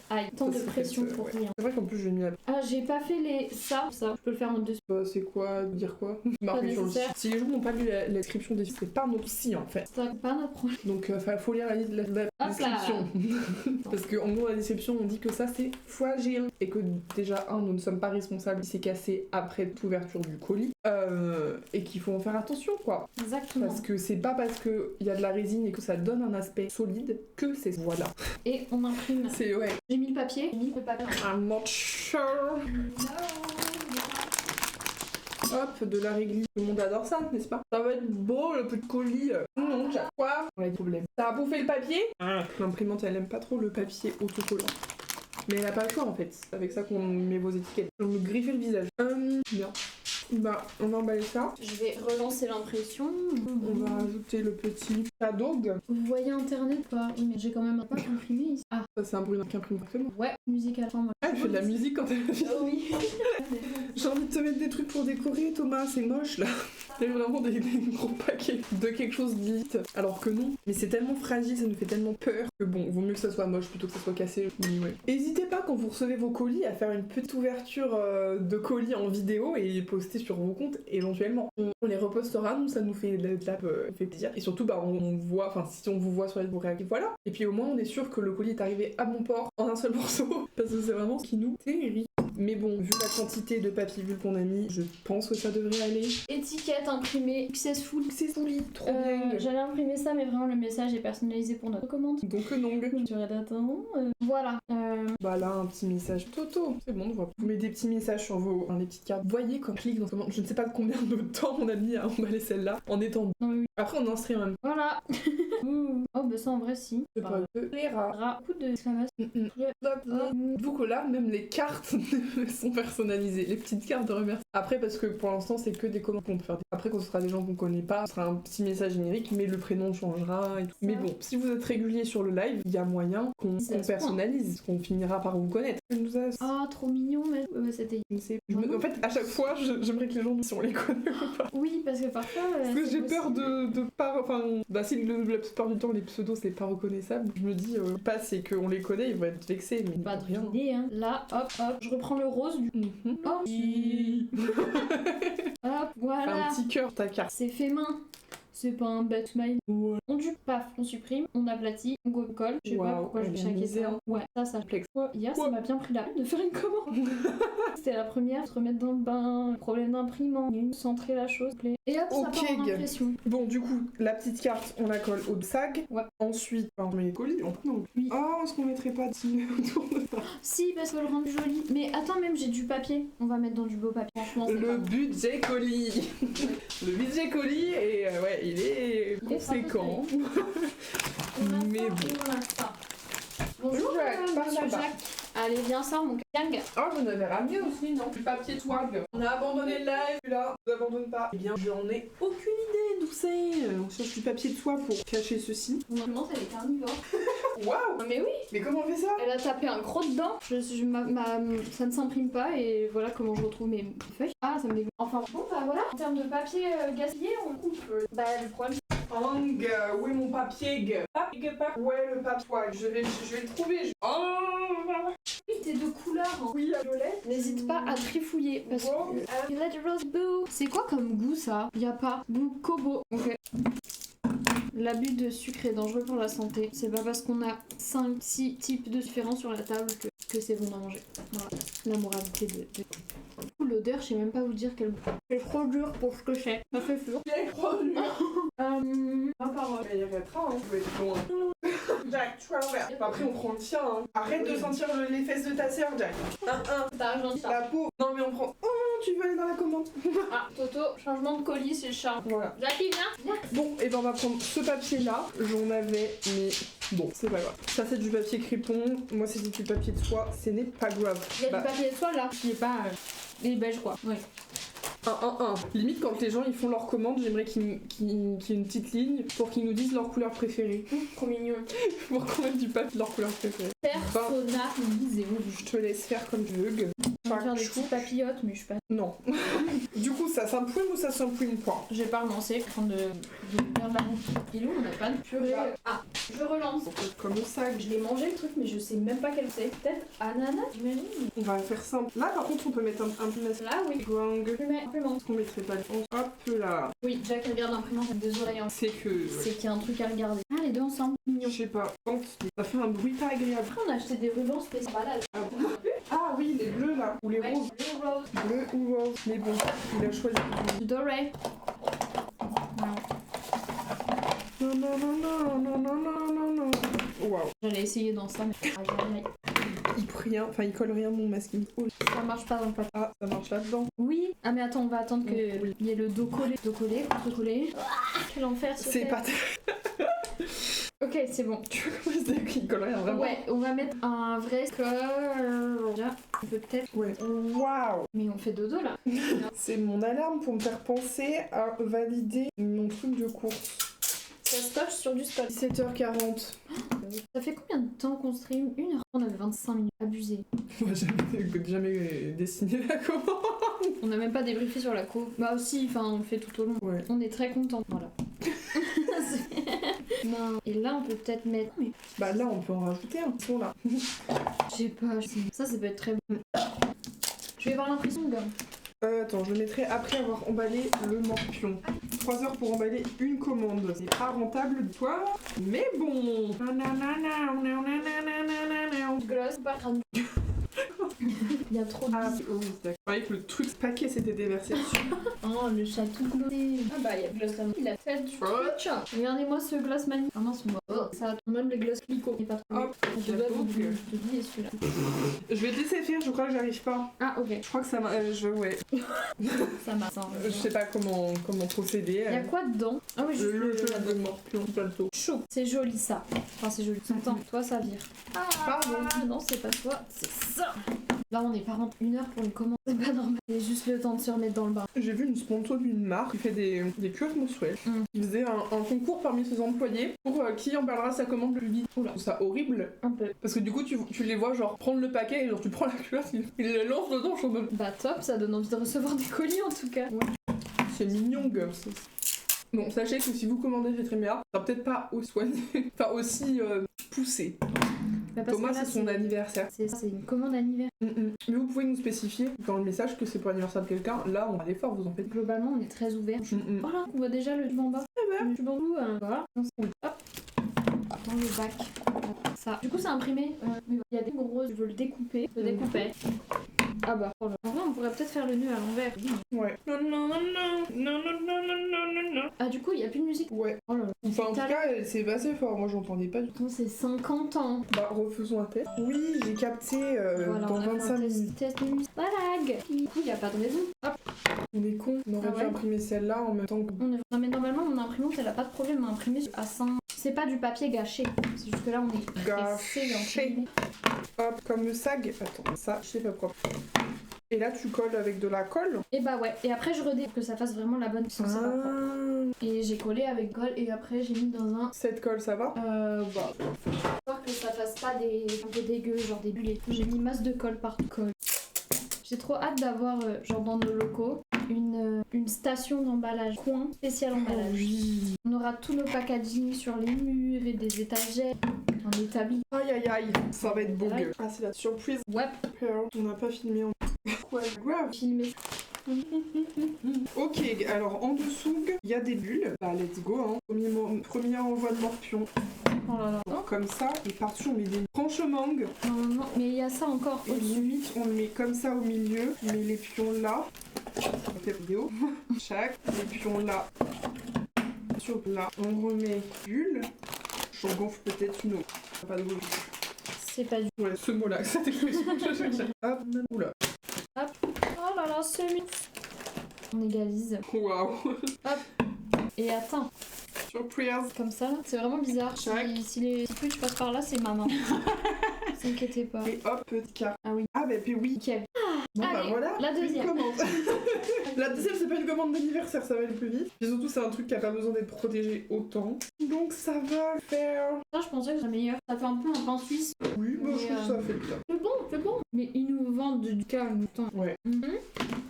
Aïe, tant de pression pour rien. C'est vrai qu'en plus, je l'ai mis à. Ah, j'ai pas fait les. Ça. Je peux le faire en deux. Bah, c'est quoi? Dire quoi? Marqué sur le site. Si les gens n'ont pas lu la description des sites, c'est pas notre site en fait. C'est pas notre problème. Donc, faut lire la description. Parce qu'en gros, la description, on dit que ça, c'est fragile. Et que déjà, nous ne sommes pas responsables si c'est cassé après l'ouverture du colis. Et qu'il faut en faire attention, quoi. Exactement. Parce que c'est pas parce qu'il y a de la résine et que ça donne un aspect solide que c'est. Voilà. Et on imprime. C'est, ouais. J'ai mis le papier. J'ai mis le papier. I'm not sure. Hop, de la réglisse. Tout le monde adore ça, n'est-ce pas? Ça va être beau, le petit colis. Non, j'ai quoi? On a des problèmes. Ça a bouffé le papier? L'imprimante, elle aime pas trop le papier autocollant. Mais elle a pas le choix, en fait. C'est avec ça qu'on met vos étiquettes. On me griffer le visage. Bien. Bah, on va emballer ça. Je vais relancer l'impression. On va rajouter le petit cadeau. Vous voyez internet ou pas? Oui, mais j'ai quand même pas imprimé ici. Ah, Ça, c'est un bruit qui imprime parfaitement. ouais, musical. Enfin, moi. Ah, elle fait de la musique quand elle fait. Oh oui. J'ai envie de te mettre des trucs pour décorer, Thomas, c'est moche là. Il y a vraiment des gros paquets de quelque chose d'élite. Alors que non. Mais c'est tellement fragile, ça nous fait tellement peur que bon, vaut mieux que ça soit moche plutôt que ça soit cassé. Mais ouais. N'hésitez pas quand vous recevez vos colis à faire une petite ouverture de colis en vidéo et poster sur vos comptes éventuellement. On les repostera, nous ça nous fait fait plaisir. Et surtout, bah on voit, enfin si on vous voit sur les réactifs, voilà. Et puis au moins on est sûr que le colis est arrivé à bon port en un seul morceau. Parce que c'est vraiment ce qui nous terrifie. Mais bon, vu la quantité de papier bulle qu'on a mis, je pense que ça devrait aller. Étiquette imprimée, successful. C'est solide, trop bien. J'allais imprimer ça, mais vraiment le message est personnalisé pour notre commande. Donc non. Durée d'attente. Voilà. Bah là, un petit message Toto. C'est bon, on voit. Vous mettez des petits messages sur les petites cartes. Vous voyez quand on clique dans ce commande. Je ne sais pas combien de temps on a mis à emballer celle-là en étant. Non, oui. Après, on en serait même. Voilà. Oh, bah ça en vrai, si. C'est pas les rats. Coup d'exclamation. Du coup là, même les cartes sont personnalisées. Les petites cartes de remerciement. Après, parce que pour l'instant, c'est que des commandes qu'on peut faire. Après, quand ce sera des gens qu'on connaît pas, ce sera un petit message générique, mais le prénom changera et tout. Mais bon, si vous êtes régulier sur le live, il y a moyen qu'on personnalise, qu'on finira par vous connaître. Ah, trop mignon, mais c'était. En fait, à chaque fois, j'aimerais que les gens disent si on les connaît ou pas. Oui, parce que parfois. Parce que j'ai peur de pas. Enfin, bah, si la plupart du temps, les pseudos, c'est pas reconnaissable, je me dis, pas, c'est qu'on les connaît, ils vont être vexés, mais pas de rien. Idée, hein. Là, hop, je reprends le rose du coup. Oh, hop, voilà. Un petit cœur, ta carte. C'est fait main. C'est pas un bête smile. Ouais. On dupe, paf, on supprime, on aplatit, on colle. Je sais pas pourquoi je vais chaquer ça. Ouais, ça flex. Hier, ça m'a bien pris la peine de faire une commande. C'était la première, se remettre dans le bain, problème d'imprimant, centrer la chose, plaît. Et hop, ça part en impression. Bon, du coup, la petite carte, on la colle au sac. Ouais. Ensuite, on met les colis. Non. Oui. Oh, est-ce qu'on mettrait pas autour de ça? Si, parce que le rendre joli. Mais attends, même j'ai du papier. On va mettre dans du beau papier. Franchement, le budget colis. Le budget colis, et ouais, il est conséquent. Mais bon. Bonjour, monsieur Jacques. Allez, viens ça, mon gang. Oh, vous en avez ramené aussi, non? Du papier swag. On a abandonné le live, là. On n'abandonne pas. Eh bien, j'en ai aucune idée d'où c'est. On cherche du papier de soie pour cacher ceci. Comment elle est carnivore? Waouh! Mais oui! Mais comment on fait ça? Elle a tapé un croc dedans. Ça ne s'imprime pas et voilà comment je retrouve mes feuilles. Ah, ça me dégoûte. Enfin, bon, bah voilà. En termes de papier gaspillé, on coupe. Bah, le problème, Hang, où est mon papier? Ouais, le papier. Je vais le trouver. Oh, Oui, t'es de couleur. Hein. oui, à violet. N'hésite pas à trifouiller parce que Violet Rose Boo. C'est quoi comme goût ça? Y a pas goût Kobo. Ok. L'abus de sucre est dangereux pour la santé. C'est pas parce qu'on a 5-6 types de différents sur la table que c'est bon à manger. Voilà. La moralité de... L'odeur, je sais même pas vous dire quel goût. C'est trop dur pour ce que c'est. Ça fait fur. C'est trop dur. Il arrêtera, hein. Tu vas être loin. Jack, tu vas l'envers. Après, on prend le tien. Hein. Arrête de sentir les fesses de ta sœur, Jack. T'as gentil. La pauvre. Non, mais on prend. Oh, tu veux aller dans la commande. Ah, Toto, changement de colis, c'est le chat. Voilà. Jackie, viens. Bon, et ben on va prendre ce papier-là. J'en avais, mais bon, c'est pas grave. Ça, c'est du papier crépon. Moi, c'est du papier de soie. Ce n'est pas grave. Il y a du papier de soie là, qui est pas. Il est beige quoi. Oui. 1. Limite, quand les gens ils font leurs commandes, j'aimerais qu'il y ait une petite ligne pour qu'ils nous disent leur couleur préférée. Trop mignon. Pour qu'on mette du papier de leur couleur préférée. Personnalisé. Je te laisse faire comme tu veux. Je vais faire des petites papillotes, mais je suis pas. Non. Du coup, ça s'imprime ou ça s'imprime pas? J'ai pas relancé, en train de faire de la montre. Il est où? On n'a pas de purée. Ah, je relance. Comme ça. Je l'ai mangé le truc, mais je sais même pas quel c'est. Peut-être ananas, j'imagine. On va faire simple. Là, par contre, on peut mettre un peu de Là, oui. gang. Je mets imprimante. On mettrait pas le hop là. Oui, Jack regarde l'imprimante avec des oreilles. C'est que. C'est qu'il y a un truc à regarder. Ah, les deux ensemble. Mignon. Je sais pas. Ça fait un bruit pas agréable. Après, on a acheté des rubans spéciaux. Ah oui, les bleus là. Ou les Ouais, roses. rose. Bleu ou rose. Mais bon, il a choisi. Du doré. Non, non, non, non, non, non, non, non, non. Waouh. J'allais essayer dans ça, mais Il colle rien mon masking. Oh. ça marche pas dans le papier. Ah, ça marche là-dedans. Oui. Ah, mais attends, on va attendre qu'il y ait le dos collé. Dos collé, contre-collé. Quel enfer ce C'est fait. pas. Ok, c'est bon. Tu veux comment c'est qu'il colle rien vraiment? Ouais, on va mettre un vrai score. Déjà, on peut peut-être. Ouais. Waouh. Mais on fait dodo là. C'est mon alarme pour me faire penser à valider mon truc de course. Ça scotche sur du scotch. 17h40. Ça fait combien de temps qu'on stream? 1 heure. On avait 25 minutes. Abusé. On va jamais dessiner la commande. On n'a même pas débriefé sur la co. Bah aussi, enfin on le fait tout au long. Ouais. On est très contents. Voilà. Non. Et là on peut peut-être mettre. Mais... Bah là on peut en rajouter un. Ils sont là. Je sais pas. Ça peut être très bon. Je vais voir l'impression de gomme. Attends, je le mettrai après avoir emballé le morpion. 3 heures pour emballer une commande. C'est pas rentable, toi, mais bon. Gloss, pas grave. Il y a trop de. Ah oui, d'accord. Je croyais que le truc paquet s'était déversé dessus. Oh, le chat tout glacé. Ah bah, il y a Gloss là. Il a fait du truc. Regardez-moi ce gloss magnifique. Ah mince, moi. Oh, ça a même les gloss clico. Il est pas trop. Hop, Je dois vous je te dis, celui-là. je vais te laisser faire, je crois que j'arrive pas. Ah, ok. Je crois que ça m'a. Ouais. Ça marche. Je sais pas comment procéder. Il y a quoi dedans? Ah oui, je Le jeu de morpion, plateau. chaud. C'est joli ça. Enfin, c'est joli. Attends, toi ça vire. Ah, Pardon. non, c'est pas toi, c'est ça. Là, on est pas rentré 1 heure pour une commande. C'est pas normal. C'est juste le temps de se remettre dans le bain. J'ai vu une sponsor d'une marque qui fait des cuves mensuelles. Qui faisait un concours parmi ses employés pour qui emballera sa commande le plus vite. Oula, je trouve ça horrible. Un peu. Parce que du coup, tu les vois genre prendre le paquet et genre tu prends la cuve, ils le lancent dedans, je suis en mode. Bah top, ça donne envie de recevoir des colis en tout cas. C'est mignon, girls. Bon, sachez que si vous commandez chez Tréméa, ça sera peut-être pas aussi soigné, enfin aussi poussé. Bah parce Thomas, que là, c'est son anniversaire. C'est une commande anniversaire. Mais vous pouvez nous spécifier dans le message que c'est pour l'anniversaire de quelqu'un. Là, on va l'effort, vous en faites. Globalement, on est très ouvert. Voilà, on voit déjà le tube en bas. Le tube en dessous, voilà. Oui. Hop. Dans le bac. Ça. Du coup, c'est imprimé. Il y a des grosses. Je veux le découper. Le découper. Ah bah, en vrai, on pourrait peut-être faire le nœud à l'envers. Ouais. Non, non, non, non, non, non, non, non, non, non. Ah, du coup, il n'y a plus de musique. Ouais. Oh là là. Enfin, en tout cas, c'est passé fort. Moi, j'entendais pas du tout. Attends, c'est 50 ans. Bah, refaisons un test. Oui, j'ai capté Voilà, dans on a fait 25 un minutes. test de musique. Pas lag. Du coup, il n'y a pas de raison. Hop. On est con. On aurait Ah dû ouais. imprimer celle-là en même temps que. Non, mais normalement, mon imprimante, elle a pas de problème à imprimer à 5. C'est pas du papier gâché. C'est juste que là, on est Gâché. pressé. Hop, comme le sag. Attends, ça, c'est pas propre. Et là, tu colles avec de la colle. Et bah ouais. Et après, je redé pour que ça fasse vraiment la bonne distance. C'est pas propre. Et j'ai collé avec colle et après, j'ai mis dans un. Cette colle, ça va? Bah. Voir que ça fasse pas des. Un peu dégueu, genre des bullets. J'ai mis masse de colle partout. J'ai trop hâte d'avoir, genre dans nos locaux, une station d'emballage, coin spécial emballage. Oui. On aura tous nos packaging sur les murs et des étagères en établi. Aïe aïe aïe, ça va être beau. Ah, c'est la surprise. Ouais, On n'a pas filmé en. Ouais, grave. filmé. Ok, alors en dessous, il y a des bulles. Bah, let's go, hein. Premier envoi de morpion. Oh là là. Alors, comme ça, et par-dessus, on met des tranches mangue. Non, mais il y a ça encore Et au-dessus. limite, on le met comme ça au milieu. On met les pions là. On fait vidéo. Chaque, les pions là. Sur là, on remet bulle. J'en gonfle peut-être une autre. Pas de volume. C'est pas du Ouais, ce mot-là, cette expression que je cherchais. Hop, oula. Hop. Oh là là, semi. On égalise. Waouh. Et attends, Surprise. comme ça là. C'est vraiment bizarre. Chac. Si les trucs passent par là, c'est ma main. S'inquiétez pas. Et hop, petit carte. Ah oui. Ah bah puis oui. Nickel. Bon bah Allez, voilà. la deuxième. Une commande. La deuxième, c'est pas une commande d'anniversaire, ça va aller plus vite. Et surtout, c'est un truc qui a pas besoin d'être protégé autant. Donc ça va le faire. Ça, je pensais que c'était meilleur. Ça fait un peu un pain suisse. Oui, moi Mais, je trouve que ça fait bien. C'est bon. Mais ils nous vendent du calme. Attends. Ouais. Mhm.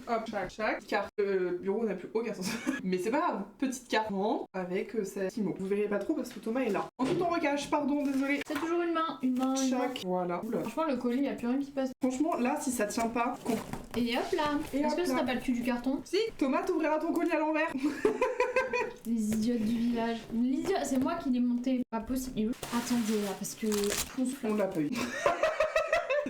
Hop, chac. Carte. Le bureau n'a plus aucun sens. Mais c'est pas grave. Petite carte avec sa Timo. Vous verrez pas trop parce que Thomas est là. Ensuite, on recache. Pardon, désolé. C'est toujours une main. Une main. Chac. Voilà. Oula. Franchement, le colis, y a plus rien qui passe. Franchement, là, si ça tient pas, Et hop là. Et Est-ce hop que ce là. serait pas le cul du carton? si, Thomas, t'ouvriras ton colis à l'envers. Les idiotes du village. L'idiot, c'est moi qui l'ai monté. Pas possible. Attendez là, parce que. On l'a pas eu.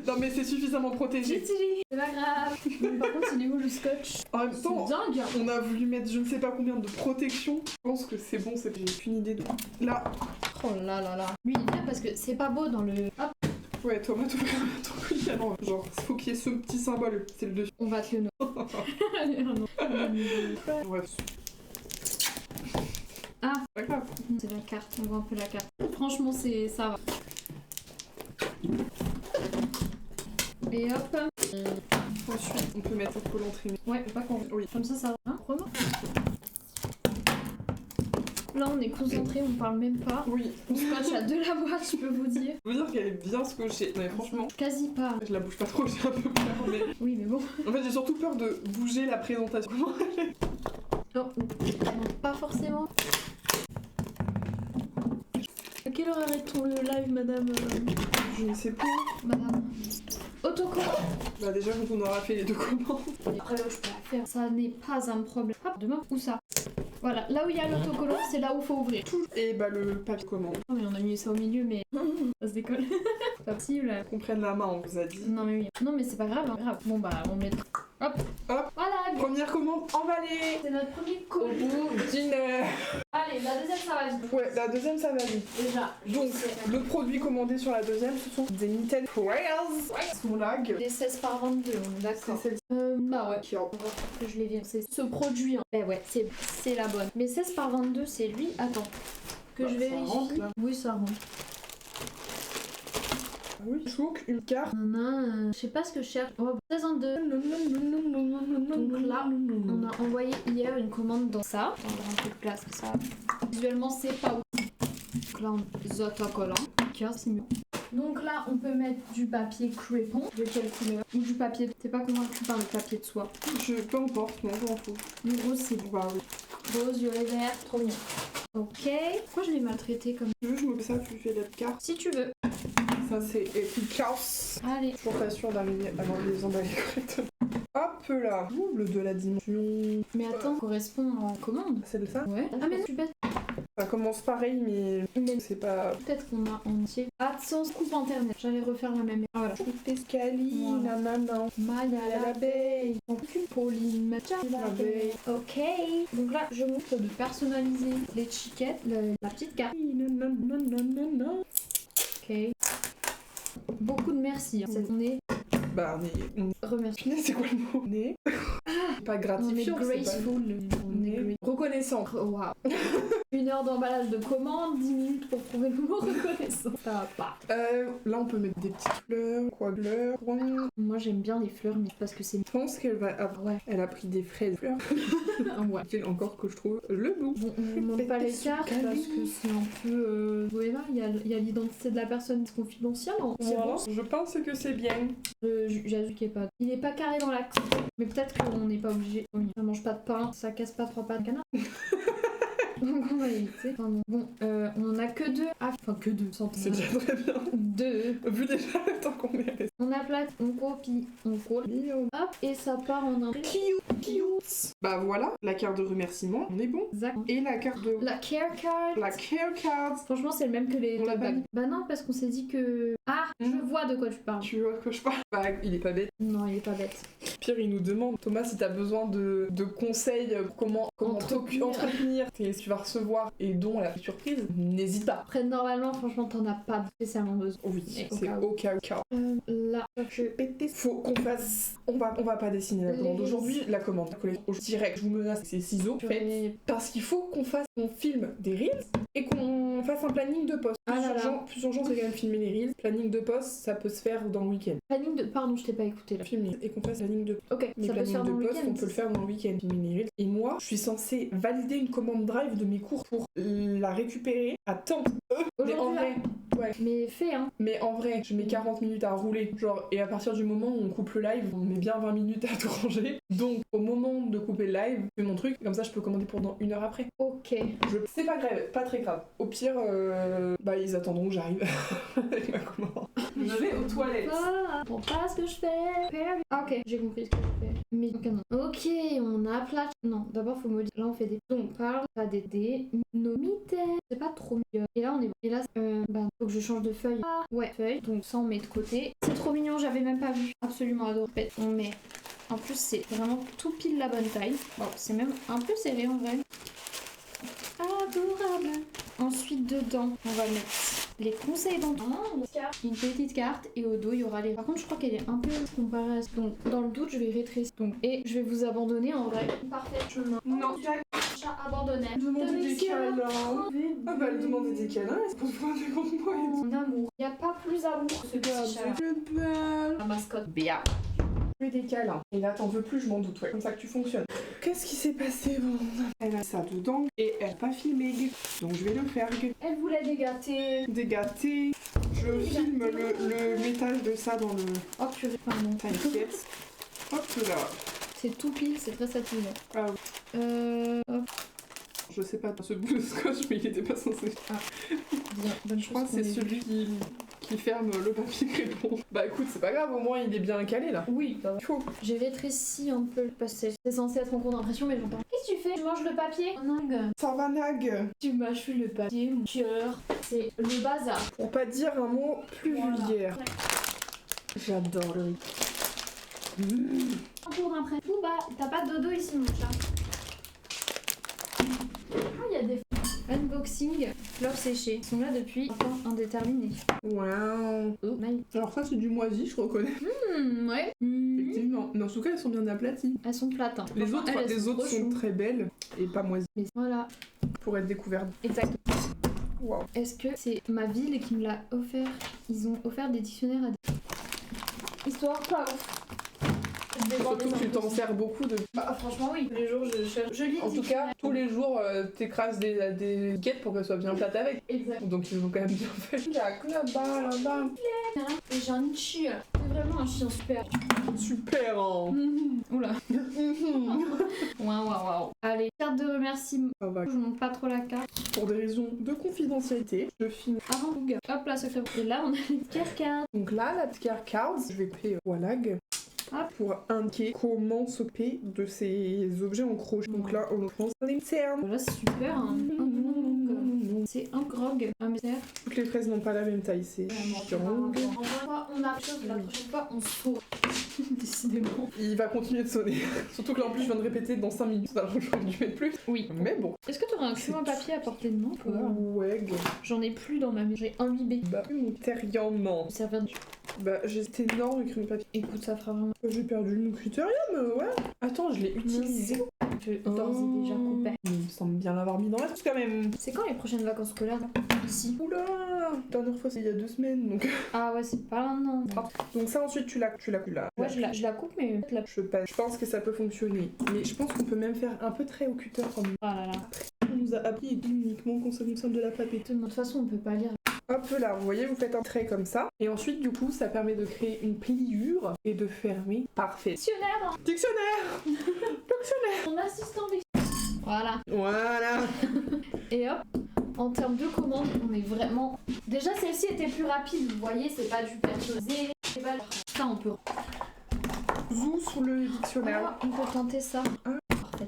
Non, mais c'est suffisamment protégé. C'est pas grave. Mais par contre, il est où le scotch? En même C'est temps, dingue. on a voulu mettre je ne sais pas combien de protection. Je pense que c'est bon, j'ai aucune idée de. Là, Oh là là là. Lui, il est bien parce que c'est pas beau dans le. Hop, ouais, Thomas, t'ouvriras ton colis à l'envers. Genre, faut qu'il y ait ce petit symbole, c'est le dessus. on va te le noter. Allez, oh non. Bref. Ah. C'est pas grave. C'est la carte, on voit un peu la carte. Franchement, ça va. Et hop. Ensuite, on peut mettre un collant trimé. Ouais, pas con. Oui. Comme ça va. Hein, vraiment. Là, on est concentré, on parle même pas. Oui. On scotch à de la boîte, je peux vous dire. Je veux dire qu'elle est bien scotchée. Non, mais franchement, Quasi pas. je la bouge pas trop, j'ai un peu peur. Mais Oui, mais bon. en fait, j'ai surtout peur de bouger la présentation. Non, pas forcément. À quelle heure arrête-t-on le live, madame Je ne sais pas. Madame. Autocollant. Bah, déjà, quand on aura fait les deux commandes. Après, là, je peux la faire. Ça n'est pas un problème. Hop, demain, où ça? Voilà, là où il y a l'autocollant, c'est là où il faut ouvrir. Et bah, le papier commande. Oh, mais on a mis ça au milieu, mais ça se décolle. C'est pas possible. Qu'on prenne la main, on vous a dit. Non, mais oui. Non, mais c'est pas grave, hein. Grave. Bon, bah, on met. Hop. Hop. Voilà. Première commande emballée. C'est notre premier Au colis. bout d'une heure. Allez, la deuxième, ça va vite. Ouais, la deuxième, ça va vite. Déjà. Donc, le produit commandé sur la deuxième, ce sont des Nintendo Prayers. Son lag. Des 16 par 22, on est C'est d'accord. celle-ci Bah ouais. qui en. On va voir que je les viens. C'est ce produit. Hein. Eh ouais, c'est la bonne. Mais 16 par 22, c'est lui. Attends. Que Bah, je ça vérifie. rentre, là. Oui, ça rentre. Oui, chouk, une carte. Je sais pas ce que je cherche. Oh, 16 en 2. Donc là, on a envoyé hier une commande dans ça. On va avoir un peu de place. Ça. Visuellement, c'est pas ouf. Donc là, on autocollant. Cœur, c'est mieux. Donc là, on peut mettre du papier crépon. De quelle couleur? Ou du papier. T'es pas convaincu par le papier de soie? Peu importe, non, je m'en fous. Le rose, c'est bon. Bah oui. Rose, violet, vert, trop mignon. Ok. Pourquoi je l'ai maltraité comme Tu veux que je me fais ça, tu fais la carte. Si tu veux. Ça, c'est efficace. Allez. Toujours pas sûr d'arriver à les emballer correctement. Hop là. Double de la dimension. Mais attends, correspond en commande. C'est de ça. Ouais. Ah mais non, je suis bête. Ça commence pareil, mais c'est pas. Peut-être qu'on a en entier. Absence coupe internet. J'allais refaire la même. Ah voilà. Pescali, Voilà. nanana. Maya l'abeille. Donc Pauline Matcha L'abeille. Ok. Donc là, je montre de personnaliser l'étiquette, la petite carte. Nanana. Ok. Beaucoup de merci. Hein. On est Bah, on est. remercié. C'est quoi le mot? On est. Pas On est gratifiant. c'est pas- graceful. On est reconnaissant. Oh, waouh. 1 heure d'emballage de commande, 10 minutes pour trouver le mot reconnaissant. Ça va pas. Là, on peut mettre des petites fleurs, coaguleurs, points. Moi j'aime bien les fleurs, mais parce que c'est. Je pense qu'elle va. Ah, Ouais. elle a pris des fraises fleurs. Ouais. C'est encore que je trouve le bout. Bon, on ne montre pas les cartes parce que c'est un peu. Vous voyez là, il y a l'identité de la personne confidentielle. Hein. C'est Voilà, bon. je pense que c'est bien. Jésus qui est pas. Il est pas carré dans l'axe. Mais peut-être qu'on on n'est pas obligé. On mange pas de pain, ça casse pas 3 pattes de canard. Donc on va éviter. Enfin, bon, on en a que 2. Enfin, que 2. C'est déjà très bien. 2. Vu déjà le temps qu'on met. On aplatit, on copie, on colle. Hop, et ça part en un. Cute. Bah voilà, la carte de remerciement, on est bon. Exact. Et la carte de... La care card. La care card. Franchement, c'est le même que les On l'a pas mis. Bah non, parce qu'on s'est dit que... Ah, je vois de quoi tu parles. Tu vois que je parle. Bah, il est pas bête. Non, il est pas bête. Pierre, il nous demande, Thomas, si t'as besoin de conseils comment entretenir tes tu vas recevoir et dont la surprise, n'hésite pas. Après, normalement, franchement, t'en as pas spécialement besoin. Oui, Mais c'est au cas où. Là, je péter. Faut qu'on fasse... On va pas dessiner la commande aujourd'hui. La commande, direct, je vous menace, c'est ciseaux. Faites. Parce qu'il faut qu'on filme des reels et qu'on fasse un planning de poste. Plus urgent, c'est quand même filmer les reels. Planning de poste, ça peut se faire dans le week-end. Planning de... Pardon, je t'ai pas écouté là. Filmer et qu'on fasse planning de... Ok, mais ça peut se faire dans le week-end. On peut le faire dans le week-end. Filmer les reels. Et moi, je suis censée valider une commande drive de mes cours pour la récupérer à temps. Mais en vrai... Ouais. Mais fais, hein. Mais en vrai, je mets 40 minutes à rouler. Genre, et à partir du moment où on coupe le live, on met bien 20 minutes à tout ranger. Donc, au moment de couper le live, je fais mon truc. Comme ça, je peux commander pour dans 1 heure après. Ok. C'est pas grave, pas très grave. Au pire, bah, ils attendront que j'arrive avec ma commande. Je vais aux toilettes. Pour pas ce que je fais. Ah, ok, j'ai compris ce que je fais. Mais ok, on a plat. Non, d'abord, faut modifier. Là, on fait des. Donc, on parle pas d'aider. Nomité. C'est pas trop mieux. Et là, on est. Et là, bah, faut que je change de feuille. Ah, ouais, feuille. Donc, ça, on met de côté. C'est trop mignon, j'avais même pas vu. Absolument adorable. On met. En plus, c'est vraiment tout pile la bonne taille. Bon, c'est même un peu serré en vrai. Adorable. Ensuite, dedans, on va mettre les conseils dentaires, une petite carte, et au dos, il y aura les... Par contre, je crois qu'elle est un peu comparée à... Donc, dans le doute, je vais rétrécir. Donc, et je vais vous abandonner en vrai. Parfait, chemin. Non, chat abandonné. Demander des câlins. Ah bah, elle demande des câlins, est-ce qu'on se voit des grands moi Mon amour. Il n'y a pas plus amour que ce petit chat. La mascotte. Bien. Plus des câlins. Et là, t'en veux plus, je m'en doute, ouais. Comme ça que tu fonctionnes. Qu'est-ce qui s'est passé, bon? Elle a ça dedans et elle n'a pas filmé. Donc je vais le faire. Elle voulait dégâter. Dégâter. Je filme le métal de ça dans le... Oh purée, pardon. T'inquiète. Hop là. C'est tout pile, c'est très satisfaisant. Ah oui. Hop. Je sais pas ce bout de scotch, mais il était pas censé. Ah, bien. Bonne je crois que c'est celui qui ferme le papier crépon. Bah écoute, c'est pas grave, au moins il est bien calé là. Oui, ça va. J'ai rétréci un peu parce que c'est censé être en cours d'impression, mais j'entends. Qu'est-ce que tu fais? Tu manges le papier? Nag. Ça va, Nag. Tu mâches le papier, mon cœur. C'est le bazar. Pour pas dire un mot plus vulgaire. J'adore le riz. En cours d'impression, bah, t'as pas de dodo ici, mon chat. Ah, il y a des unboxing, fleurs séchées. Ils sont là depuis un temps indéterminé. Waouh. Oh, nice. Alors ça c'est du moisi, je reconnais. Ouais. Effectivement. Mais en tout cas elles sont bien aplaties. Elles sont plates. Hein. Les autres sont très belles et pas moisies. Mais voilà. Pour être découvertes. Exactement. Wow. Est-ce que c'est ma ville qui me l'a offert? Ils ont offert des dictionnaires à des... Histoire pas ouf. Surtout que tu t'en sers beaucoup de... Bah franchement oui, tous les jours je cherche. Je lis. En tout cas, tous les jours t'écrases des guettes pour qu'elles soient bien plates avec. Exact. Donc ils ont quand même bien fait. Là-bas. Et j'ai un chien. C'est vraiment un chien super. Super hein. Oula. Waouh. Allez, carte de remerciement. Ça va. Je montre pas trop la carte. Pour des raisons de confidentialité, je filme. Avant Google. Hop là, secret. Et là on a les cartes. Donc là, la care cards, je vais payer Walag. Pour indiquer comment s'occuper de ces objets en crochet. Donc là, on prend l'interne. Voilà, c'est super. Hein. C'est un grog, un mystère. Toutes les fraises n'ont pas la même taille, c'est chiant. On a chose, la prochaine fois on saute. Décidément. Il va continuer de sonner. Surtout que là en plus je viens de répéter dans 5 minutes, alors j'aurais dû mettre plus. Oui. Mais bon. Est-ce que tu aurais un cube en papier à portée de main? Ouais. J'en ai plus dans ma maison. J'ai un 8B. Bah, intérieurement. Servir de... Bah, j'ai cet énorme crayon de papier. Écoute, ça fera vraiment... J'ai perdu mon critérium, ouais. Attends, je l'ai utilisé. Je d'ores et déjà coupé. Il me semble bien l'avoir mis dans la trousse quand même. C'est quand les prochaines vacances scolaires? Ici. Oula, la dernière fois c'est il y a 2 semaines donc. Ah ouais, c'est pas maintenant. Donc ça ensuite tu la coupes là. Ouais, je la coupe mais je pense que ça peut fonctionner. Mais je pense qu'on peut même faire un peu trait au cutter comme. Ah là là. On nous a appris uniquement qu'on se consomme de la papette. De toute façon, on peut pas lire. hop là, vous voyez, vous faites un trait comme ça. Et ensuite, du coup, ça permet de créer une pliure et de fermer. Parfait. Dictionnaire. Dictionnaire. Mon assistant dictionnaire. Voilà. Voilà. Et hop, en termes de commandes, on est vraiment... Déjà, celle-ci était plus rapide, vous voyez, c'est pas du personnalisé, c'est pas... Ça, on peut... Vous sur le dictionnaire. Ah, on peut tenter ça. Parfait.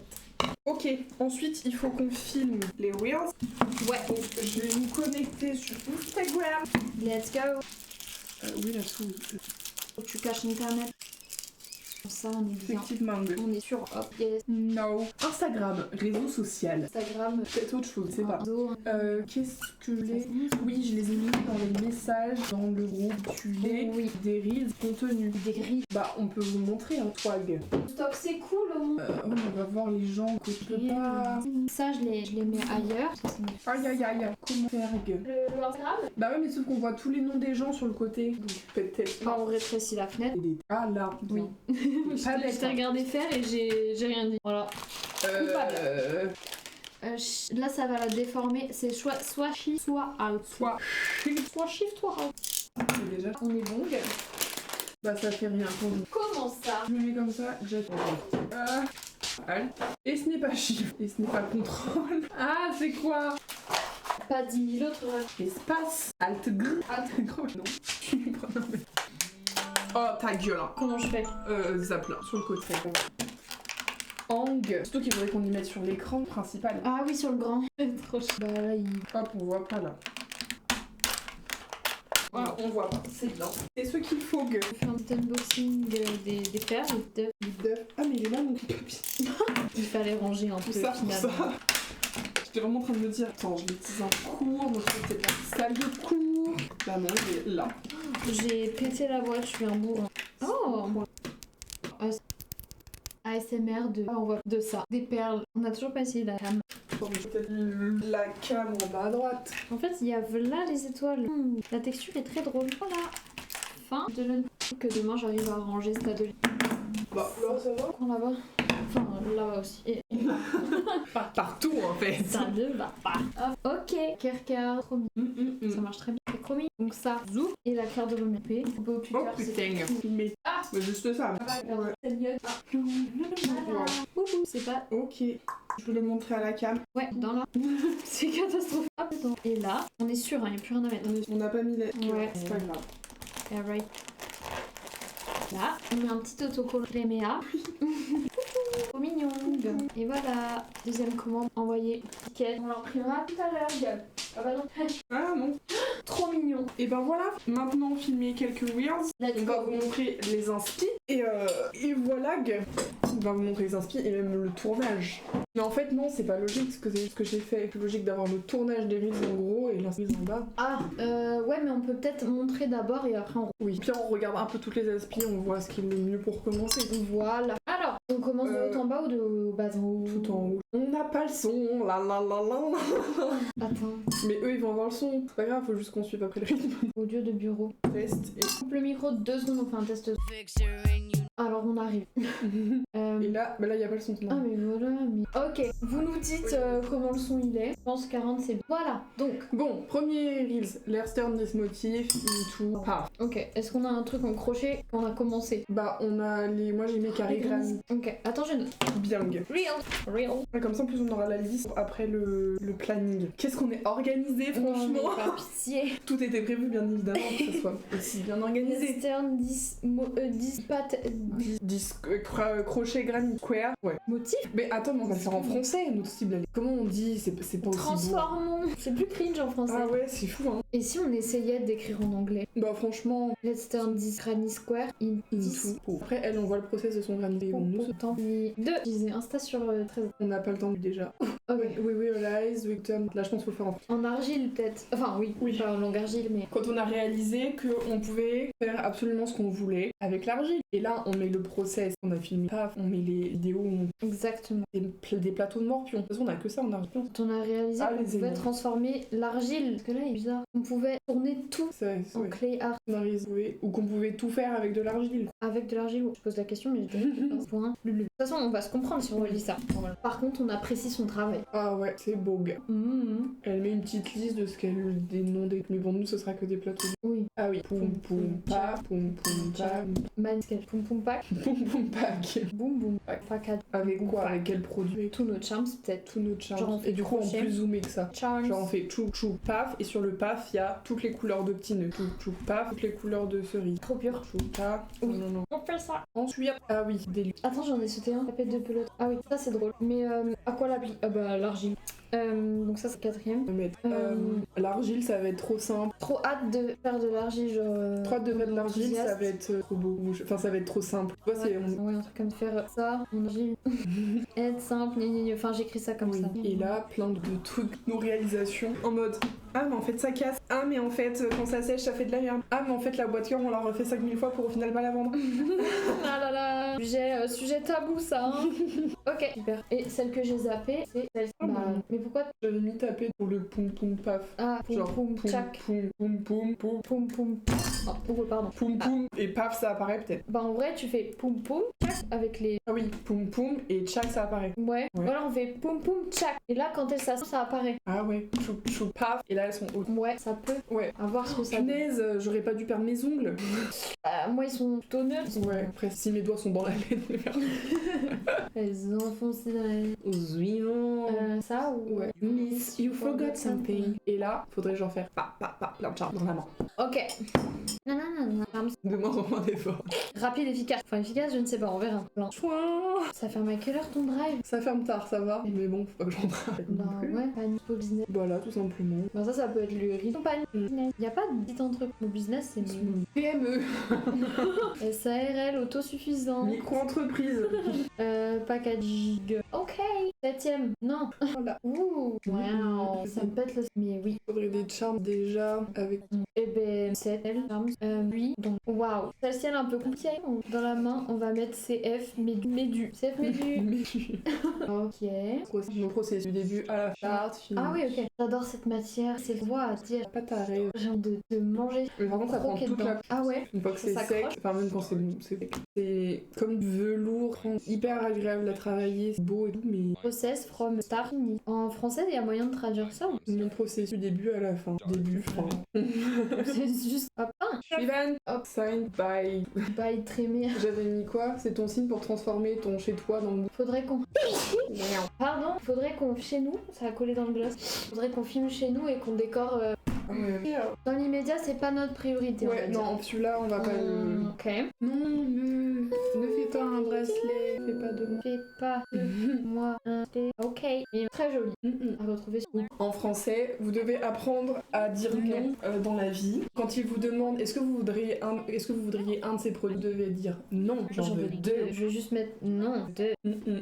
Ok, ensuite, il faut qu'on filme les Reels. Ouais. Donc, je vais nous connecter sur Instagram. Let's go. Oui, là-dessous. Faut que tu caches internet. Ça, on est bien. Effectivement. On est sur hop, yes. No. Instagram, réseau social. Instagram. Peut-être autre chose, c'est pas. Réseau. Qu'est-ce que j'ai... Oui, je les ai mis dans les messages, dans le groupe. Tu les Oui. des reels contenu. Des grilles. Bah, on peut vous montrer un swag. Stock, c'est cool au moins. On va voir les gens que je peux pas. Ça, je les mets ailleurs. Ça, c'est Aïe aïe aïe, comment faire? le Instagram. Bah ouais, mais sauf qu'on voit tous les noms des gens sur le côté. Donc peut-être Bah, on rétrécit la fenêtre. Ah là, Oui. Pas Je t'ai regardé faire et j'ai rien dit. Voilà. Là, ça va la déformer. C'est soit shift, soit out. Soit Shift, soit out. c'est déjà. On est bon. Bah ça fait rien pour nous. Comment ça? Je me mets comme ça, jette. Alt. Et ce n'est pas chiffre. Et ce n'est pas contrôle. Ah, c'est quoi? Pas 10 000 autres. Espace. Alt gr. Alt gr. Non. Je vais prendre un peu. Oh, ta gueule. Hein. Comment je fais? Zap là, sur le côté. Hang. Surtout qu'il faudrait qu'on y mette sur l'écran principal. Ah oui, sur le grand. Trop chiant. Bah là, Hop, on voit pas là. Voilà, on voit pas, c'est bien. C'est ce qu'il faut que. on fait un petit unboxing des perles. Ah, mais il est là mon papier. Il fallait ranger un peu. Tout ça pour finalement. ça. J'étais vraiment en train de me dire, attends, je l'utilise en cours, donc c'est peut-être la salle de cours. Bah non, il est là. J'ai pété la boîte, je suis un bourrin. Oh, ASMR de... on voit de ça. Des perles. On a toujours pas essayé la cam. Peut-être la cam en bas à droite. En fait, il y a là les étoiles. La texture est très drôle. Voilà. Fin de l'un que demain j'arrive à ranger cet atelier. Bah là ça va. Prends là-bas. Enfin, là-bas aussi. Et Partout en fait. ça ne va pas. Hop. Ok. Kerka. Trop mignon. Ça marche très bien. C'est promis. Donc ça, zou. Et la carte de remercier. Oh putain. Mais ah, mais juste ça. Ouais. c'est mieux. Voilà. Boubou. C'est pas... Ok. Je vais le montrer à la cam. Ouais, dans là. C'est catastrophique. Hop, attends. Et là, on est sûr, il n'y a plus rien à mettre. On n'a pas mis les... Ouais. C'est pas grave. Alright. Là, on met un petit autocollant Réméa. Trop mignon. Et voilà. Deuxième commande envoyée. Ticket. On l'imprimera tout à l'heure, gueule. Ah bah non. Ah non. Trop mignon. Et ben voilà. Maintenant, filmer quelques reels. Let's On va go. vous montrer les inspi. Et voilà. On va vous montrer les inspi et même le tournage. Mais en fait, non, c'est pas logique ce que j'ai fait. C'est logique d'avoir le tournage des reels en gros et l'inspi en bas. Ah, ouais, mais on peut peut-être montrer d'abord et après on... Oui. Puis on regarde un peu toutes les inspi, on voit ce qui est le mieux pour commencer. Voilà. Alors, on commence de haut en bas ou de bas en haut? Tout en haut. On n'a pas le son. La la la la. Attends. Mais eux, ils vont avoir le son. C'est pas grave, faut juste qu'on suive après le rythme. Audio de bureau. Test et... Coupe le micro 2 secondes, on fait un test. Alors on arrive. Et là, bah là, y a pas le son. Ah mais voilà, mais... Ok, vous nous dites comment le son il est. Je pense 40 c'est bien. Voilà, donc... Bon, premier Reels, l'air stern des motifs, tout. Ah. Ok, est-ce qu'on a un truc en crochet qu'on a commencé? Bah, on a les... Moi, j'ai mes carrés granny. Ok, attends, je note. Bien. Real. Comme ça, en plus, on aura la liste après le planning. Qu'est-ce qu'on est organisé, franchement. Non, mais pas pitié. Tout était prévu, bien évidemment, que ce soit aussi bien organisé. Western, 10 pattes... 10 crochet granny square. Ouais. Motif? Mais attends, mais on va le faire en français, notre cible. Comment on dit? C'est pas aussi bon. Transformons. C'est plus cringe en français. Ah ouais, c'est fou, hein. Et si on essayait d'écrire en anglais? Bah franchement, Let's turn this granny square in 10. Après, elle, on voit le process de son granny. Tant pis. 2. Je disais Insta sur 13. On n'a pas le temps déjà. Ok. Oui, realize, we turn. Là, je pense qu'il faut le faire En argile peut-être. Enfin oui, pas en langue argile mais... Quand on a réalisé qu'on pouvait faire absolument ce qu'on voulait avec l'argile. Et là, on met le process, on a filmé, paf, on met les vidéos, Exactement. des plateaux de morpion. De toute façon, on a que ça en argile. Quand on a réalisé qu'on pouvait transformer l'argile, parce que là il est bizarre, on pouvait tourner tout en clay art. On a réalisé, ou qu'on pouvait tout faire avec de l'argile. Avec de l'argile, je pose la question mais je dirais que c'est un point. De toute façon, on va se comprendre si on relit ça. Voilà. Par contre, on apprécie son travail. Ah ouais, c'est beau, gars. Elle met une petite liste de ce qu'elle des noms des. Mais bon, nous, ce sera que des plateaux. Oui. Ah oui. Poum poum pa, poum poum pa. Manscaped. Poum poum pack. Poum poum pack. Boum boum pack. Pack. Avec quoi? Avec quel produit? Tous nos charms, peut-être. Tous nos charms. Genre, on fait et du coup, en crochet. plus zoomé que ça. Charms. Genre, on fait chou chou paf. Et sur le paf, il y a toutes les couleurs de petits nœuds. Chou chou paf, toutes les couleurs de cerises. Trop pur. Chou paf. Oui. Non. On fait ça. Ensuite, ah oui, des. Attends, j'en ai sauté un. Tapette de pelote. Ah oui, ça c'est drôle. Mais à quoi l'appli? Ah bah l'argile. Donc ça c'est le 4ème. L'argile, ça va être trop simple. Trop hâte de faire de l'argile, genre. Trop hâte de faire de l'argile, ça va être trop beau. Enfin, ça va être trop simple. Tu vois, Ouais, un truc comme faire ça, en argile. Être simple, enfin j'écris ça comme ça. Et là, plein de trucs, nos réalisations en mode. Ah mais en fait ça casse. Ah mais en fait quand ça sèche ça fait de la merde. Ah mais en fait la boîte cœur on l'a refait 5000 fois pour au final pas la vendre. Ah là là. Sujet tabou ça hein. Ok super. Et celle que j'ai zappée c'est celle-ci. Mais pourquoi J'avais mis taper pour le poum poum paf. Ah poum genre poum poum tchac. poum poum poum poum Poum poum. Oh pardon. poum poum et paf ça apparaît peut-être. Bah en vrai tu fais poum poum tchac avec les. Ah oui poum poum et tchac ça apparaît. Ouais. Voilà on fait poum poum tchac. Et là quand elle s'assoit ça apparaît. Ah ouais chou chou paf et là elles sont hautes. Ouais ça peut. Ouais. À voir ce que ça. Punaise j'aurais pas dû perdre mes ongles. Moi ils sont plutôt neutres. Ouais après si mes doigts sont dans la laine. Les enfoncés dans la. Au suivant. Ça ou. Ouais. Miss, you forgot something. Et là, faudrait genre faire plein de charmes dans la main. Ok. Nanana. De moins en moins d'efforts. Rapide, efficace. Enfin, efficace, je ne sais pas, on verra. Plein. Chouin. Ça ferme à quelle heure ton drive? Ça ferme tard, ça va. Mais bon, faut pas que j'en travaille. Bah ouais, panique au business. Voilà, tout simplement. Bah ça peut être le rythme panique business. Y a pas de petit entreprise. Mon business, c'est mieux. PME. SARL, autosuffisant. Micro-entreprise. Packaging. Ok. 7ème. Non. Voilà. Ouh. Wow. Ça me pète le. Mais oui. Faudrait des charms déjà avec. Eh ben, 7 oui. Donc, waouh. Celle-ci, elle est un peu compliquée. Dans la main, on va mettre CF Médu. CF Médu. Ok. Mon processus du début à la charte. Ah oui, ok. J'adore cette matière. C'est le voix à dire. Pas taré. J'ai envie de manger. Mais par contre, ça prend toute la. Ah ouais. Une fois que c'est sec, enfin même quand c'est comme du velours, hyper agréable à travailler, c'est beau et tout, mais. Process from start fini. En français, il y a moyen de traduire ça ou Mon processus du début à la fin. Début, fin. c'est juste. Hop, Suivant. Hop, signed by. By Trémé. J'avais mis quoi? C'est ton signe pour transformer ton chez toi dans le. Faudrait qu'on. Pardon, faudrait qu'on. Chez nous, ça a collé dans le gloss. Faudrait qu'on filme chez nous et qu'on décore. Dans l'immédiat, c'est pas notre priorité. Ouais, non, celui-là, on va pas le. Ok. Non, ne fais pas un bracelet. Fais pas de moi. Fais pas de moi un thé. Ok. Et très joli. À retrouver sur. En français, vous devez apprendre à dire non dans la vie. Quand il vous demande est-ce que vous voudriez un de ces produits, vous devez dire non. J'en veux deux. Je vais juste mettre non, deux.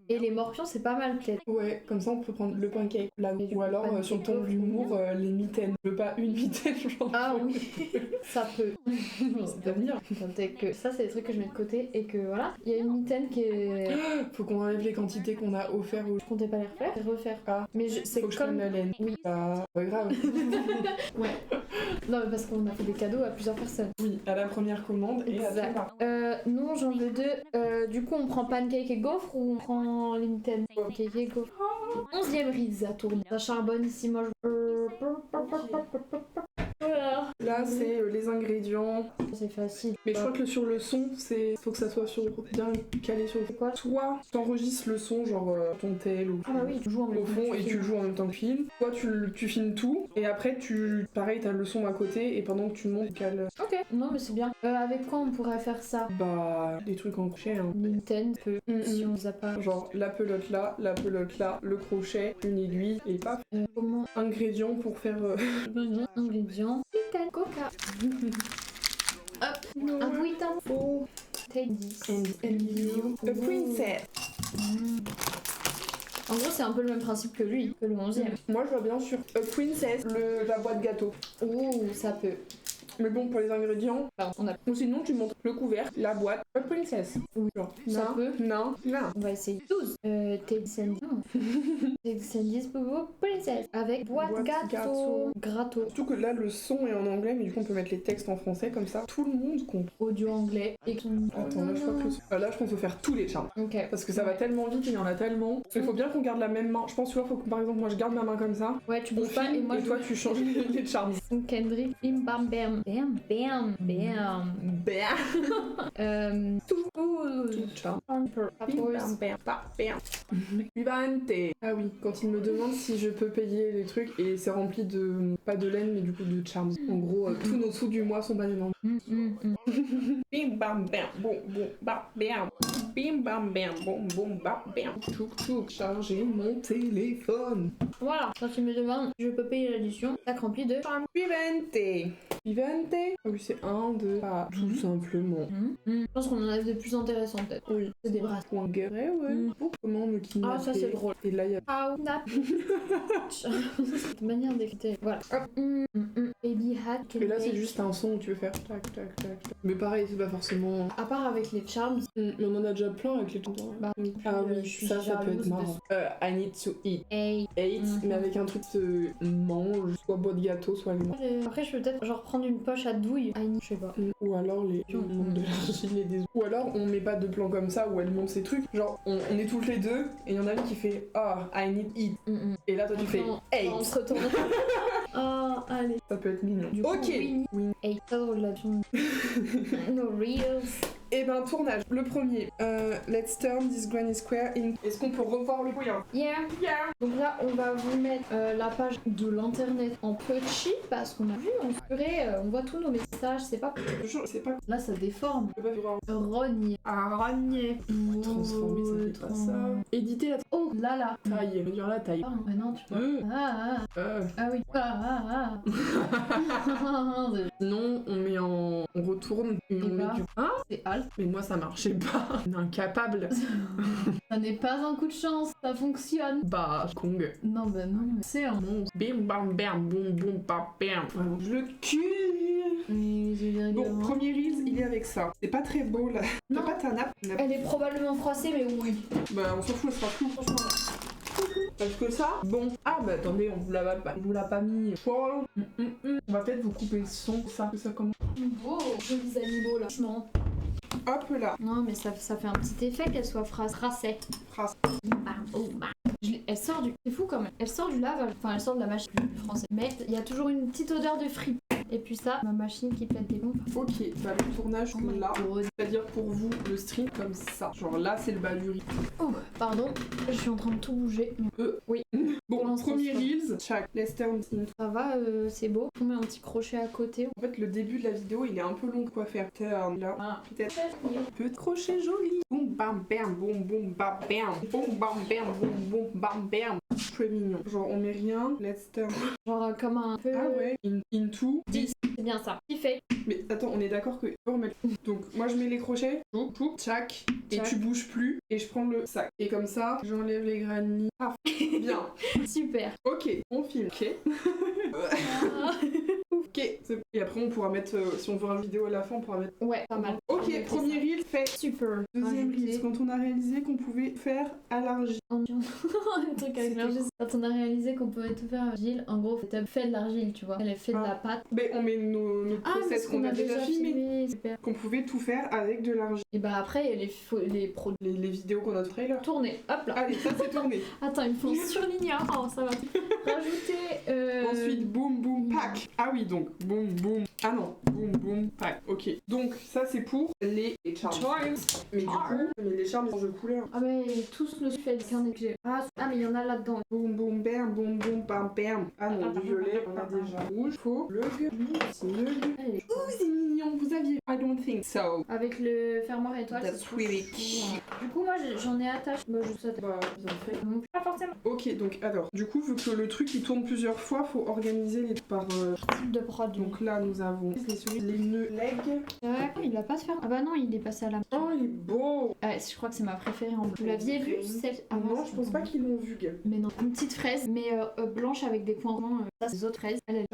Et les morpions, c'est pas mal peut-être. Ouais, comme ça on peut prendre le pancake là. Ou alors sur le ton de l'humour, les mitaines. Je veux pas une mitaine, genre. Ah oui, ça peut. C'est à venir. Que ça, c'est des trucs que je mets de côté et que voilà. Il y a une mitaine qui est. Faut qu'on enlève les quantités qu'on a offert aux. Je comptais pas les refaire, les refaire. Ah, mais c'est faut que je prenne la laine. Oui. Pas grave. Ouais. Non, mais parce qu'on a fait des cadeaux à plusieurs personnes. Oui, à la première commande et à la fin. Non, j'en veux deux. Du coup, on prend pancake et gaufre ou on prend les mitaines? Pancake et gaufre. 11ème riz à tourner. Ça charbonne ici, moi je. Là, c'est les ingrédients. C'est facile. Mais je crois que sur le son, faut que ça soit bien calé sur. Quoi? Soit t'enregistres le son, genre ton tel ou. Ah bah oui, tu joues en même au fond et tu joues en même temps que tu filmes. Soit tu filmes tout et après pareil, t'as le son à côté et pendant que tu montes, tu cales. Ok, non mais c'est bien. Avec quoi on pourrait faire ça? Bah, des trucs en crochet. Hein. Nintendo, si on les a pas. Genre la pelote là, le crochet, une aiguille et paf. Comment? Ingrédients pour faire. Ingrédients. Nintendo, coca. Hop, un bouillon. Oh. Take this. And you, a princess. En gros, c'est un peu le même principe que lui, que le 11ème. Moi, je vois bien sur a princess, la boîte gâteau. Ouh, ça peut. Mais bon, pour les ingrédients, on a... ou sinon tu montres le couvercle, la boîte, la princess. Oui, genre, ça peut. Non. On va essayer 12. Ted Sandy's Bobo Princess. Avec boîte gâteau. Gratto. Surtout que là, le son est en anglais, mais du coup, on peut mettre les textes en français, comme ça, tout le monde compte. Audio anglais. Et... Attends, là, je crois que le son... là, je pense qu'il faut faire tous les charms. Ok. Parce que ça va tellement vite, il y en a tellement. Il faut bien qu'on garde la même main. Je pense, tu vois, faut que, par exemple, moi, je garde ma main comme ça. Ouais, tu bouges pas et moi, toi, tu changes les charms. Kendrick, bim bam bam. Bam bam bam. Bam. Tout charm. Bam Bam, bam, bam. Vivante. Ah oui, quand il me demande si je peux payer les trucs, et c'est rempli de, pas de laine, mais du coup de charms. En gros, tous nos sous du mois sont pas énormes. Bim bam bam, boum boum bam bam. Bim bam bam, boum boum bam bam. Tchouk tchouk, charger mon téléphone. Voilà, quand tu me demandes si je peux payer l'addition, sac rempli de charms. Vivante. Vivante. Ah oui, c'est 1, 2, pas tout simplement. Je pense qu'on en a de plus intéressants peut-être. Oui, c'est des bras. Point guéret, ouais. Comment me kidnapper. Ah, ça c'est drôle. Et là, il y a... Cette manière d'écouter. Voilà. Baby hat. Et là, c'est juste un son où tu veux faire tac, tac, tac, tac. Mais pareil, c'est pas forcément... À part avec les charms. Mais on en a déjà plein avec les charms. Bah, ah oui, ça peut être marrant. I need to eat. Eat, mais avec un truc de mange, soit boîte de gâteau, soit aliment. Après, je peux peut-être genre prendre une poche à douille. Je sais pas. Ou alors on monte de l'argile et des... Ou alors on met pas de plan comme ça où elle monte ses trucs. Genre, on est toutes les deux et il y en a une qui fait I need eat. Et là, toi, tu fais eat. On se retourne. Oh, allez. Ça peut être mignon. Du ok. Oui. Hey, ça drôle là. No reels. Et ben, tournage. Le premier. Let's turn this granny square in. Est-ce qu'on peut revoir le bouillon? Yeah. Donc là, on va vous mettre la page de l'internet en petit parce qu'on a vu, on voit tous nos messages. C'est pas. C'est pas. Là, ça déforme. Je peux pas voir. Rogne. Rogner. Transformer, ça fait pas ça. Éditer la. Oh là là. Taille. Réduire la taille. Ah non, tu peux. Ah oui. Sinon, on met en. On retourne et on met du. Hein? C'est alt. Mais moi, ça marchait pas. On est incapable. Ça n'est pas un coup de chance, ça fonctionne. Bah, Kong. Non, mais c'est un monstre. Bim bam bam, boum boum bam bam. Le cul. Bon, premier reels, il est avec ça. C'est pas très beau là. T'as pas ta nappe? Elle est probablement froissée, mais oui. Bah, on s'en fout, elle sera flou. Parce que ça, bon. Ah bah attendez, on vous l'a pas mis. On va peut-être vous couper le son, ça commence. Oh, jolis animaux là. Non. Hop là. Non, mais ça fait un petit effet qu'elle soit frassée. Elle sort du... C'est fou quand même. Elle sort du lavage. Enfin, elle sort de la machine française. Mais il y a toujours une petite odeur de frites. Et puis ça, ma machine qui pète des bombes. Ok, bah le tournage là, c'est-à-dire pour vous le stream comme ça. Genre là c'est le bas du riz. Oh, pardon, je suis en train de tout bouger. Oui. Bon, premier reels, chaque Lester ça va, c'est beau. On met un petit crochet à côté. En fait le début de la vidéo il est un peu long quoi faire. Là, peut-être. Petit crochet joli. Boum bam bam, boum boum bam bam. Boum bam bam, boum boum bam bam. Très mignon. Genre on met rien, Lester. Genre comme un peu... Ah ouais, into. C'est bien ça. Qui fait? Mais attends, on est d'accord que on remet... Donc moi je mets les crochets, tchac, et tu bouges plus, et je prends le sac. Et comme ça, j'enlève les granny. Ah, bien. Super. Ok, on filme. Ok. Ok. Et après on pourra mettre, si on veut une vidéo à la fin, on pourra mettre... Ouais, pas mal. Ok, premier reel fait. Super. Deuxième reel, quand on a réalisé qu'on pouvait faire à l'argile. Un truc avec l'argile. Quand on a réalisé qu'on pouvait tout faire à l'argile, en gros, t'as fait de l'argile, tu vois. Elle a fait de la pâte. Mais on met nos process qu'on a déjà filmé. Super. Qu'on pouvait tout faire avec de l'argile. Et bah après, les vidéos qu'on a de trailer. Tourner, hop là. Allez, ça c'est tourné. Attends, il me faut surligner. Oh, ça va. Rajouter. Ensuite, boum boum pack. Ah oui, donc boum boum. Ah non, boum boum pack. Ok. Donc ça c'est pour les charms. Mais du coup, les charms ils changent de couleur. Ah mais tous le fait du carnet que j'ai. Ah mais il y en a là-dedans. Boum boum bam, boum boum bam bam. Ah non, du violet, on a déjà rouge. Faux, bleu, c'est mignon. Vous aviez. I don't think so. Avec le fermoir étoile. That's really cute. Du coup, moi j'en ai attaché. Bah, je sais. Bah, vous en faites. Non, pas forcément. Ok, donc alors, du coup, vu que le truc il tourne plusieurs fois, faut organiser les par. Type de prod. Donc là, nous avons les cerises, les nœuds leg. Ouais, il va pas se faire. Ah bah non, il est passé à la main. Oh, il est beau. Ouais, je crois que c'est ma préférée en bleu. Vous l'aviez vue celle Non, je pense pas qu'ils l'ont vu, gars. Mais non, une petite fraise, mais blanche avec des points ronds. Ça, c'est les autres fraises. Elle est...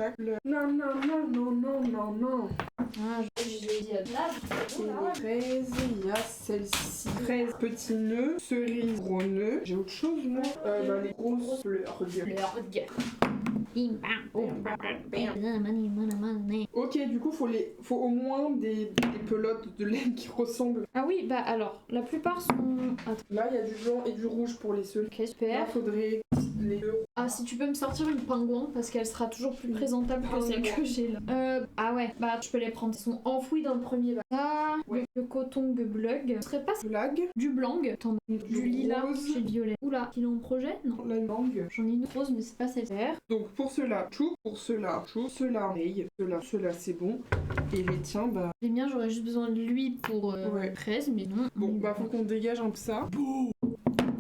Non, non, non, non, non, non, non. Ah, je l'ai dit à là. Les fraises, il y a celle-ci. Fraise, petit nœud, cerise, gros nœud. J'ai autre chose, moi. Les grosses fleurs. Ok, du coup, faut au moins des pelotes de laine qui ressemblent. Ah oui, bah alors, la plupart sont... Attends. Là, il y a du blanc et du rouge pour les seuls. Ok, Là, super. faudrait les deux. Ah, si tu peux me sortir une pingouin, parce qu'elle sera toujours plus présentable que celle que j'ai là. Ah ouais, bah je peux les prendre. Ils sont enfouis dans le premier bac. Ah, Ouais. le coton bleg. Ce serait pas Lag. du blanc, attends, du lilas, rose. j'ai violet. Oula, il est en projet? Non. La langue. J'en ai une rose, mais c'est pas celle-ci. Donc pour ceux-là, chou, pour ceux-là, chou, ceux-là, neige, ceux-là c'est bon. Et les tiens, bah. Les miens, j'aurais juste besoin de lui pour Ouais. 13, mais non. Bon, bah faut qu'on dégage un peu ça.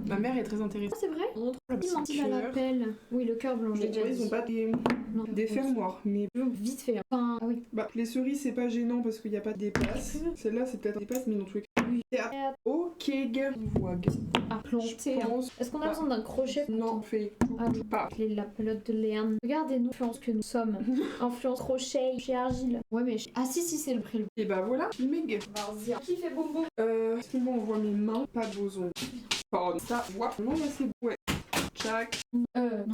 Ma mère est très intéressée. Ah, c'est vrai? On trouve la petite Il a la fleur. pelle. Oui, le cœur blanc, j'ai Bon, déjà ils dit. ont pas Non. des fermoirs, mais Vite fait. Enfin, ah oui. bah les cerises c'est pas gênant parce qu'il n'y a pas de dépasse. Celle-là c'est peut-être un dépasse, mais dans tous les cas. Oui. Ok, on voit. À planter. Je pense Est-ce qu'on a besoin d'un crochet? Non, fait Ah, pas. La pelote de Léane. Regardez-nous l'influence que nous sommes. Influence crochet chez Argile. Ouais, mais. Ah, si, c'est le prix. Et bah voilà, Meg. Vas-y. Qui fait boum boum? Est-ce que moi on voit mes mains? Pas de boson. Pardon. Ça, ouais. Non, là c'est. Ouais. Tchac. Non.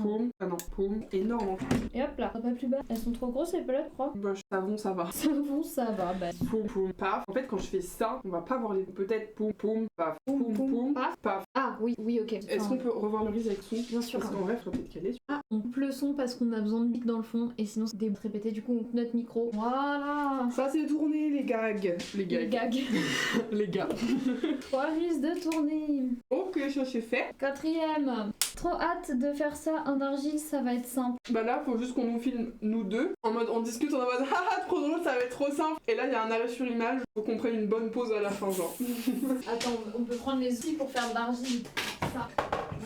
Paume. Ah non, paume. Énorme en fait. Et hop là, pas plus bas. Elles sont trop grosses les pelotes, je crois. Bah, savon, ça va. Ça bon, ça va. Bah. Poum, poum, paf. En fait, quand je fais ça, on va pas voir les. Peut-être poum, poum, paf. Poum, poum, paf. paf. Ah, oui, ok. Est-ce qu'on peut revoir le riz avec son? Bien sûr. Parce qu'en vrai, faudrait peut-être caler. Ah, on coupe le son parce qu'on a besoin de mic dans le fond et sinon c'est des répétés. Du coup, on coupe notre micro. Voilà. Ça, c'est tourné, les gags. Les Les gags. gags. Les gars. 3 risques de tourner. Ok, ça c'est fait. 4ème. Trop hâte de faire ça en argile, ça va être simple. Bah là, faut juste qu'on nous filme, nous deux. En mode, on discute, on est en mode, haha, trop drôle, ça va être trop simple. Et là, il y a un arrêt sur image. Faut qu'on prenne une bonne pause à la fin, genre. Attends, on peut prendre les outils pour faire de l'argile. Ça.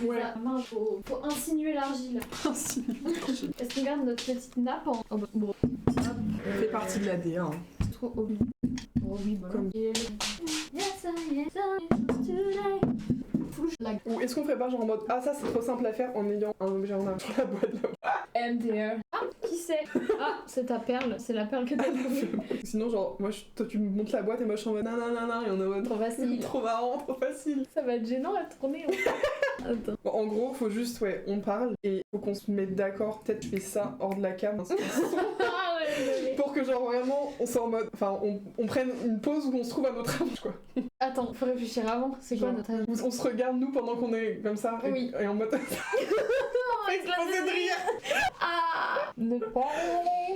Ouais. La main, faut insinuer l'argile. Est-ce qu'on garde notre petite nappe en... Oh, bah, bon. Hop. Fait partie de l'ADN. Trop horrible. Oh oui, voilà. Comme- Yes, I today. Ou est-ce qu'on ferait pas genre en mode, ah ça c'est trop simple à faire en ayant un objet en main sur la boîte là. MDR. Ah, qui c'est? Ah, c'est ta perle. C'est la perle que t'as trouvée. Sinon genre, moi toi tu me montres la boîte et moi je suis en mode nanana et on est en mode Trop facile. trop marrant, trop facile. Ça va être gênant à tourner. Attends. Bon, en gros, faut juste, ouais, on parle et faut qu'on se mette d'accord. Peut-être je fais ça hors de la cam. Ah, ouais. Pour que genre vraiment on soit en mode, enfin on prenne une pause où on se trouve à notre âge quoi. Attends, faut réfléchir avant. C'est quoi Genre, notre âge? On se regarde nous pendant qu'on est comme ça Oui. et en mode exploser de rire. Ah, ne pas.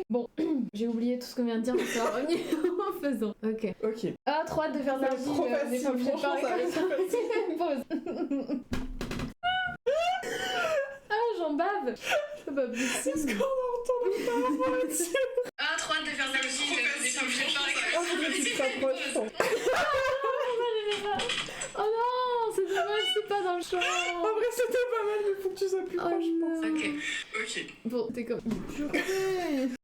Bon, j'ai oublié tout ce qu'on vient de dire, mais ça va revenir en faisant. Ok. Ok. Ah, trop hâte de faire de C'est l'argile. trop mais facile, faut que je franchement parle ça va comme être trop facile. Pause. Ah, j'en bave. C'est pas possible. Est-ce qu'on entend par rapport là-dessus? Ah, trop hâte de faire de l'argile, mais faut que je parle Ah, faudrait que tu te rapproches. Oh non, c'est dommage, c'est pas dans le champ. En vrai c'était pas mal mais faut que tu sois plus Oh proche. non. Ok. Bon, t'es comme... Purée.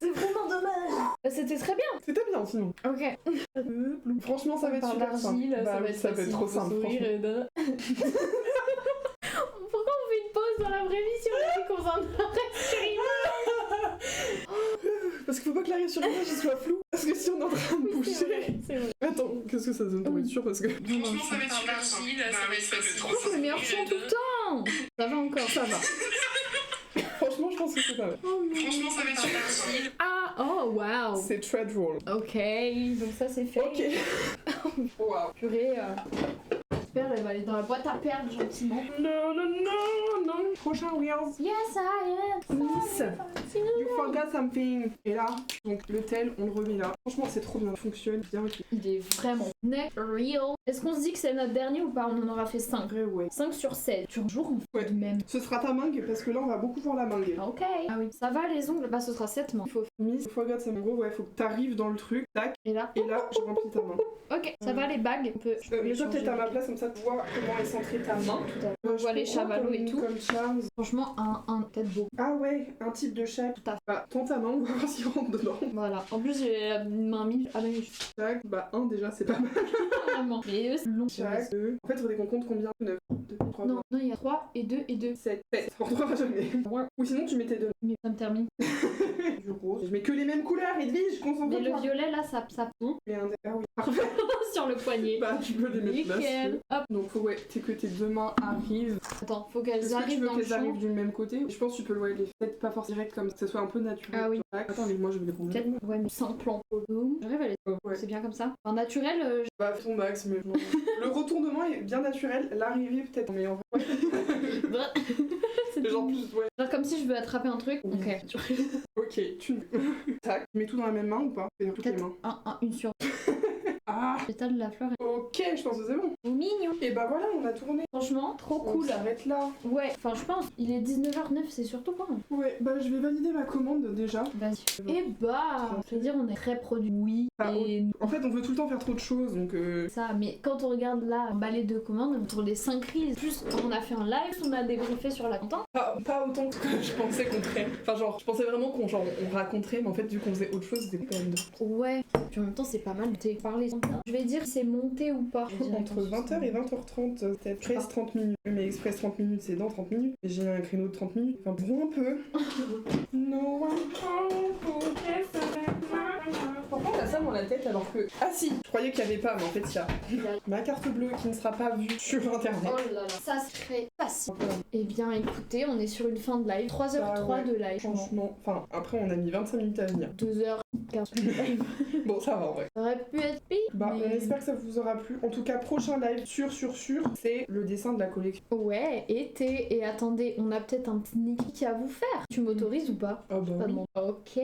C'est vraiment dommage. Bah, c'était très bien. C'était bien sinon. Ok. Franchement ça va être Par super simple. l'argile, Bah ça va oui, être ça va être facile, trop faut simple sourire franchement. et Pourquoi on fait une pause dans la vraie vie si on a dit qu'on s'en arrête sur Parce qu'il faut pas que l'arrêt sur l'image il soit flou. Parce que si on est en train de bouger. C'est vrai. Attends, qu'est-ce que ça donne pour être sûr parce que. Franchement, ça va être super simple. Ça va être facile. C'est le meilleur son tout le temps. Ça va encore, ça va. Franchement, je pense que c'est pas mal. Franchement, ça va être super facile. Ah, oh, waouh. C'est thread roll. Ok, donc ça c'est fait. Ok. Waouh. Purée, j'espère elle va aller dans la boîte à perles gentiment. Non, non, non, non. Prochain Wheels. Yes, I am. Miss. You forgot something. Et là, donc le tel, on le remet là. Franchement, c'est trop bien. Ça fonctionne bien. Ok. Il est vraiment neck real. Est-ce qu'on se dit que c'est notre dernier ou pas? On en aura fait 5. Vrai, ouais. 5 sur 7. Sur jour, on fait Ouais. de même. Ce sera ta mangue parce que là, on va beaucoup voir la mangue. Ok. Ah oui. Ça va les ongles? Bah ce sera 7 mains. Miss, you forgot something. En gros, ouais, faut que t'arrives dans le truc. Tac. Et là? Et là, je remplis ta main. Ok. Ça va les bagues? On peut... Mais toi, peut-être à ma place, comme ça, tu vois comment est centrée ta main. Tout à fait. On voit les chamallows et tout. Comme Charms. Franchement, un tête beau. Ah ouais, un type de chaque. Tout à fait. Bah, tends ta main, on va voir s'il rentre dedans. Voilà. En plus, j'ai la main mise à la Chaque, bah un déjà, c'est pas mal. Vraiment. Mais eux, c'est long. Chaque, deux. En fait, il faudrait qu'on compte combien 9, 2, 3, Non, il y a 3 et 2 et 2. 7. Ça rentrera jamais. Ouais. Ou sinon, tu mettais deux. Mais ça me termine. Du rose. Je mets que les mêmes couleurs, Edwige, Mais concentre-toi. le violet là, ça Mais un ah oui, parfait. sur le poignet. Bah, tu peux les mettre là. si tu Nickel. veux. Hop. Donc, faut que tes deux mains arrivent. Attends, faut Est-ce qu'elles que tu arrivent veux dans le qu'elles arrivent champ. du même côté? Je pense que tu peux les faire pas forcément direct comme ça, que ce soit un peu naturel. Ah oui. Attends, mais moi je vais les prendre. Peut-être, ouais, mais sans plan. Boum. J'arrive à les. Ouais. C'est bien comme ça. En naturel, Bah, fais ton max, mais non. Le retournement est bien naturel, l'arrivée peut-être, mais en vrai. c'est Genre tout. plus, ouais. Genre comme si je veux attraper un truc. Oui. Ok. Ok, tu. Tac. Tu mets tout dans la même main ou pas? Fais toutes les Peut-être mains. une sur Ah! l'état de la fleur. Ok, je pense que c'est bon. Est mignon. Et bah voilà, on a tourné. Franchement, trop On cool. s'arrête là. Ouais, enfin je pense. Il est 19h09, c'est surtout pas. Ouais, bah je vais valider ma commande déjà. Vas-y. Et bah, je veux dire, on est très produit. Oui. Ah, Et En fait, on veut tout le temps faire trop de choses, donc ça, mais quand on regarde là, emballer de commandes, pour les 5 reels, plus on a fait un live, on a débriefé sur la content. pas autant que je pensais qu'on ferait. Enfin, genre, je pensais vraiment on raconterait, mais en fait, vu qu'on faisait autre chose, c'était quand même de... Ouais. Puis en même temps, c'est pas mal de parler. Je vais dire c'est monté ou pas. Entre 20h et 20h30, peut-être 13-30 minutes. Mais express 30 minutes, c'est dans 30 minutes. Et j'ai un créneau de 30 minutes. Enfin, bon, un peu. No one Pourquoi on a ça dans la tête alors que... Ah si, je croyais qu'il y avait pas, mais en fait, il y a ma carte bleue qui ne sera pas vue sur internet. Oh là là, ça serait facile. Eh bien écoutez, on est sur une fin de live. 3h03 Bah ouais, de live. Franchement, enfin, après, on a mis 25 minutes à venir. 2h15 de live. Bon, ça va en vrai. Ça aurait pu être pire. Bah, mais- on espère que ça vous aura plu. En tout cas, prochain live sûr, c'est le dessin de la collection. Ouais, été. Et attendez, on a peut-être un petit Niki à vous faire. Tu m'autorises ou pas? Ah bah Pas oui. demandé. Ok.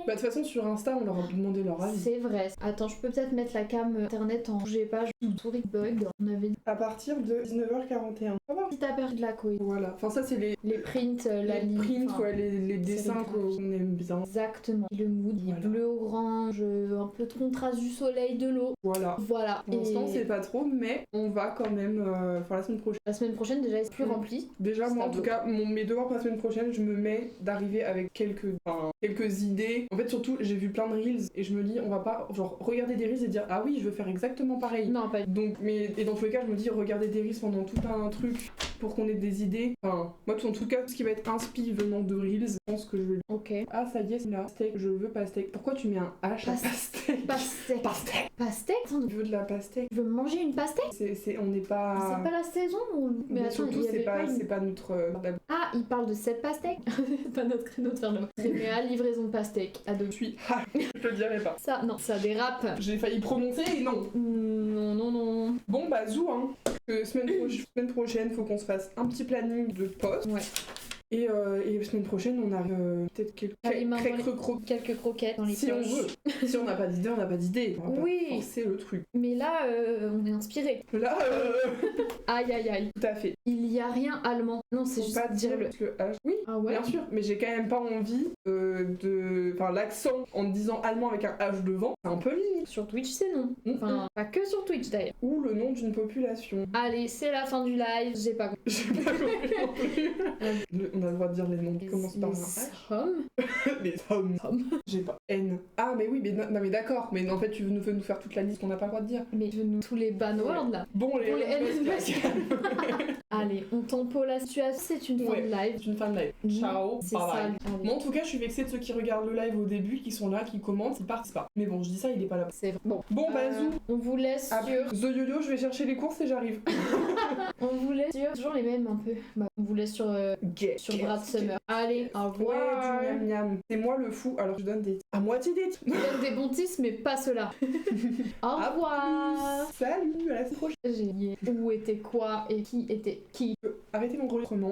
Bah, de toute façon, sur Insta, on leur a demandé leur avis. C'est vrai. Attends, je peux peut-être mettre la cam internet en bougez pas, je souris bug. On avait dit À partir de 19h41. Ça va. si t'as perdu de la couille. Voilà. Enfin, ça, c'est les prints, la ligne. prints, enfin, ouais, les dessins sérigraphies. qu'on aime bien. Exactement. Le mood, il est Voilà. bleu-orange, un peu de contraste du soleil, de l'eau. Voilà. Voilà. Pour l'instant, Et c'est pas trop, mais on va quand même. Enfin, la semaine prochaine. la semaine prochaine, déjà, c'est plus rempli. Déjà, moi, en Stable. tout cas, mes devoirs pour la semaine prochaine, je me mets d'arriver avec quelques idées. En fait, surtout, j'ai vu plein de reels et je me dis, on va pas, genre, regarder des reels et dire, ah oui, je veux faire exactement pareil. Non, pas Donc, et dans tous les cas, je me dis, regarder des reels pendant tout un truc pour qu'on ait des idées. Enfin, moi, en tout cas, ce qui va être inspi venant de reels, je pense que je vais. Ok. Ah, ça y est, c'est là. Steak, je veux pastèque. Pourquoi tu mets un H à pastèque? Pastèque. Pastèque. Pastèque? Attends, Je veux de la pastèque. tu veux manger une pastèque? On n'est pas. C'est pas la saison ou... Mais attends, surtout, il y avait une- c'est pas notre. Ah, il parle de cette pastèque. C'est pas notre créneau de faire le CMA, livraison de pastèque à deux. Je suis. Ah, je le dirai pas. Ça, non, ça dérape. J'ai failli prononcer et non. Non, non, non. Bon bah zou hein. Semaine prochaine, faut qu'on se fasse un petit planning de poste. Ouais. Et semaine prochaine, on arrive peut-être Allez, main dans les- quelques Quelques croquettes dans les si on poches. veut. Si on n'a pas d'idée, on n'a pas d'idée. On va pas Oui. forcer le truc. Mais là, on est inspiré. Là, Aïe, aïe, aïe. tout à fait. Il y a rien allemand. Non, c'est Faut juste pas dire le... le H. Oui, Ah ouais? bien sûr. Mais j'ai quand même pas envie de... Enfin, l'accent en disant allemand avec un H devant, c'est un peu limite. Sur Twitch, c'est non. Enfin, pas que sur Twitch d'ailleurs. Ou le nom d'une population. Allez, c'est la fin du live. J'ai pas compris. J'ai pas compris non plus. On a le droit de dire les noms qui commencent par un H. hommes. Les hommes. J'ai pas. N. Ah, mais oui, mais non, mais d'accord. Mais en fait, tu veux nous faire toute la liste qu'on n'a pas le droit de dire. Mais je nous tous les banwords là. Bon, les Bon, les N. Allez, on tempo la situation. C'est une fin Ouais. de live. C'est une fin de live. Ciao. C'est bye ça. bye. Allez. Moi, en tout cas, je suis vexée de ceux qui regardent le live au début, qui sont là, qui commentent, ils partent pas. Mais bon, je dis ça, il est pas là. C'est vrai. Bon. Bon, bah, zou. On vous laisse À sur. plus. The Yo-Yo, je vais chercher les courses et j'arrive. On vous laisse sur. Toujours les mêmes un peu. Bah, on vous laisse sur. Sur Brad Summer. Allez, au Ouais, revoir. du miam miam. C'est moi le fou, alors je donne des. À moitié des. Je donne des bons tips, mais pas ceux-là. Au À revoir. Salut, à la semaine prochaine. J'ai nié. Où était quoi et qui était qui. Arrêtez l'enregistrement.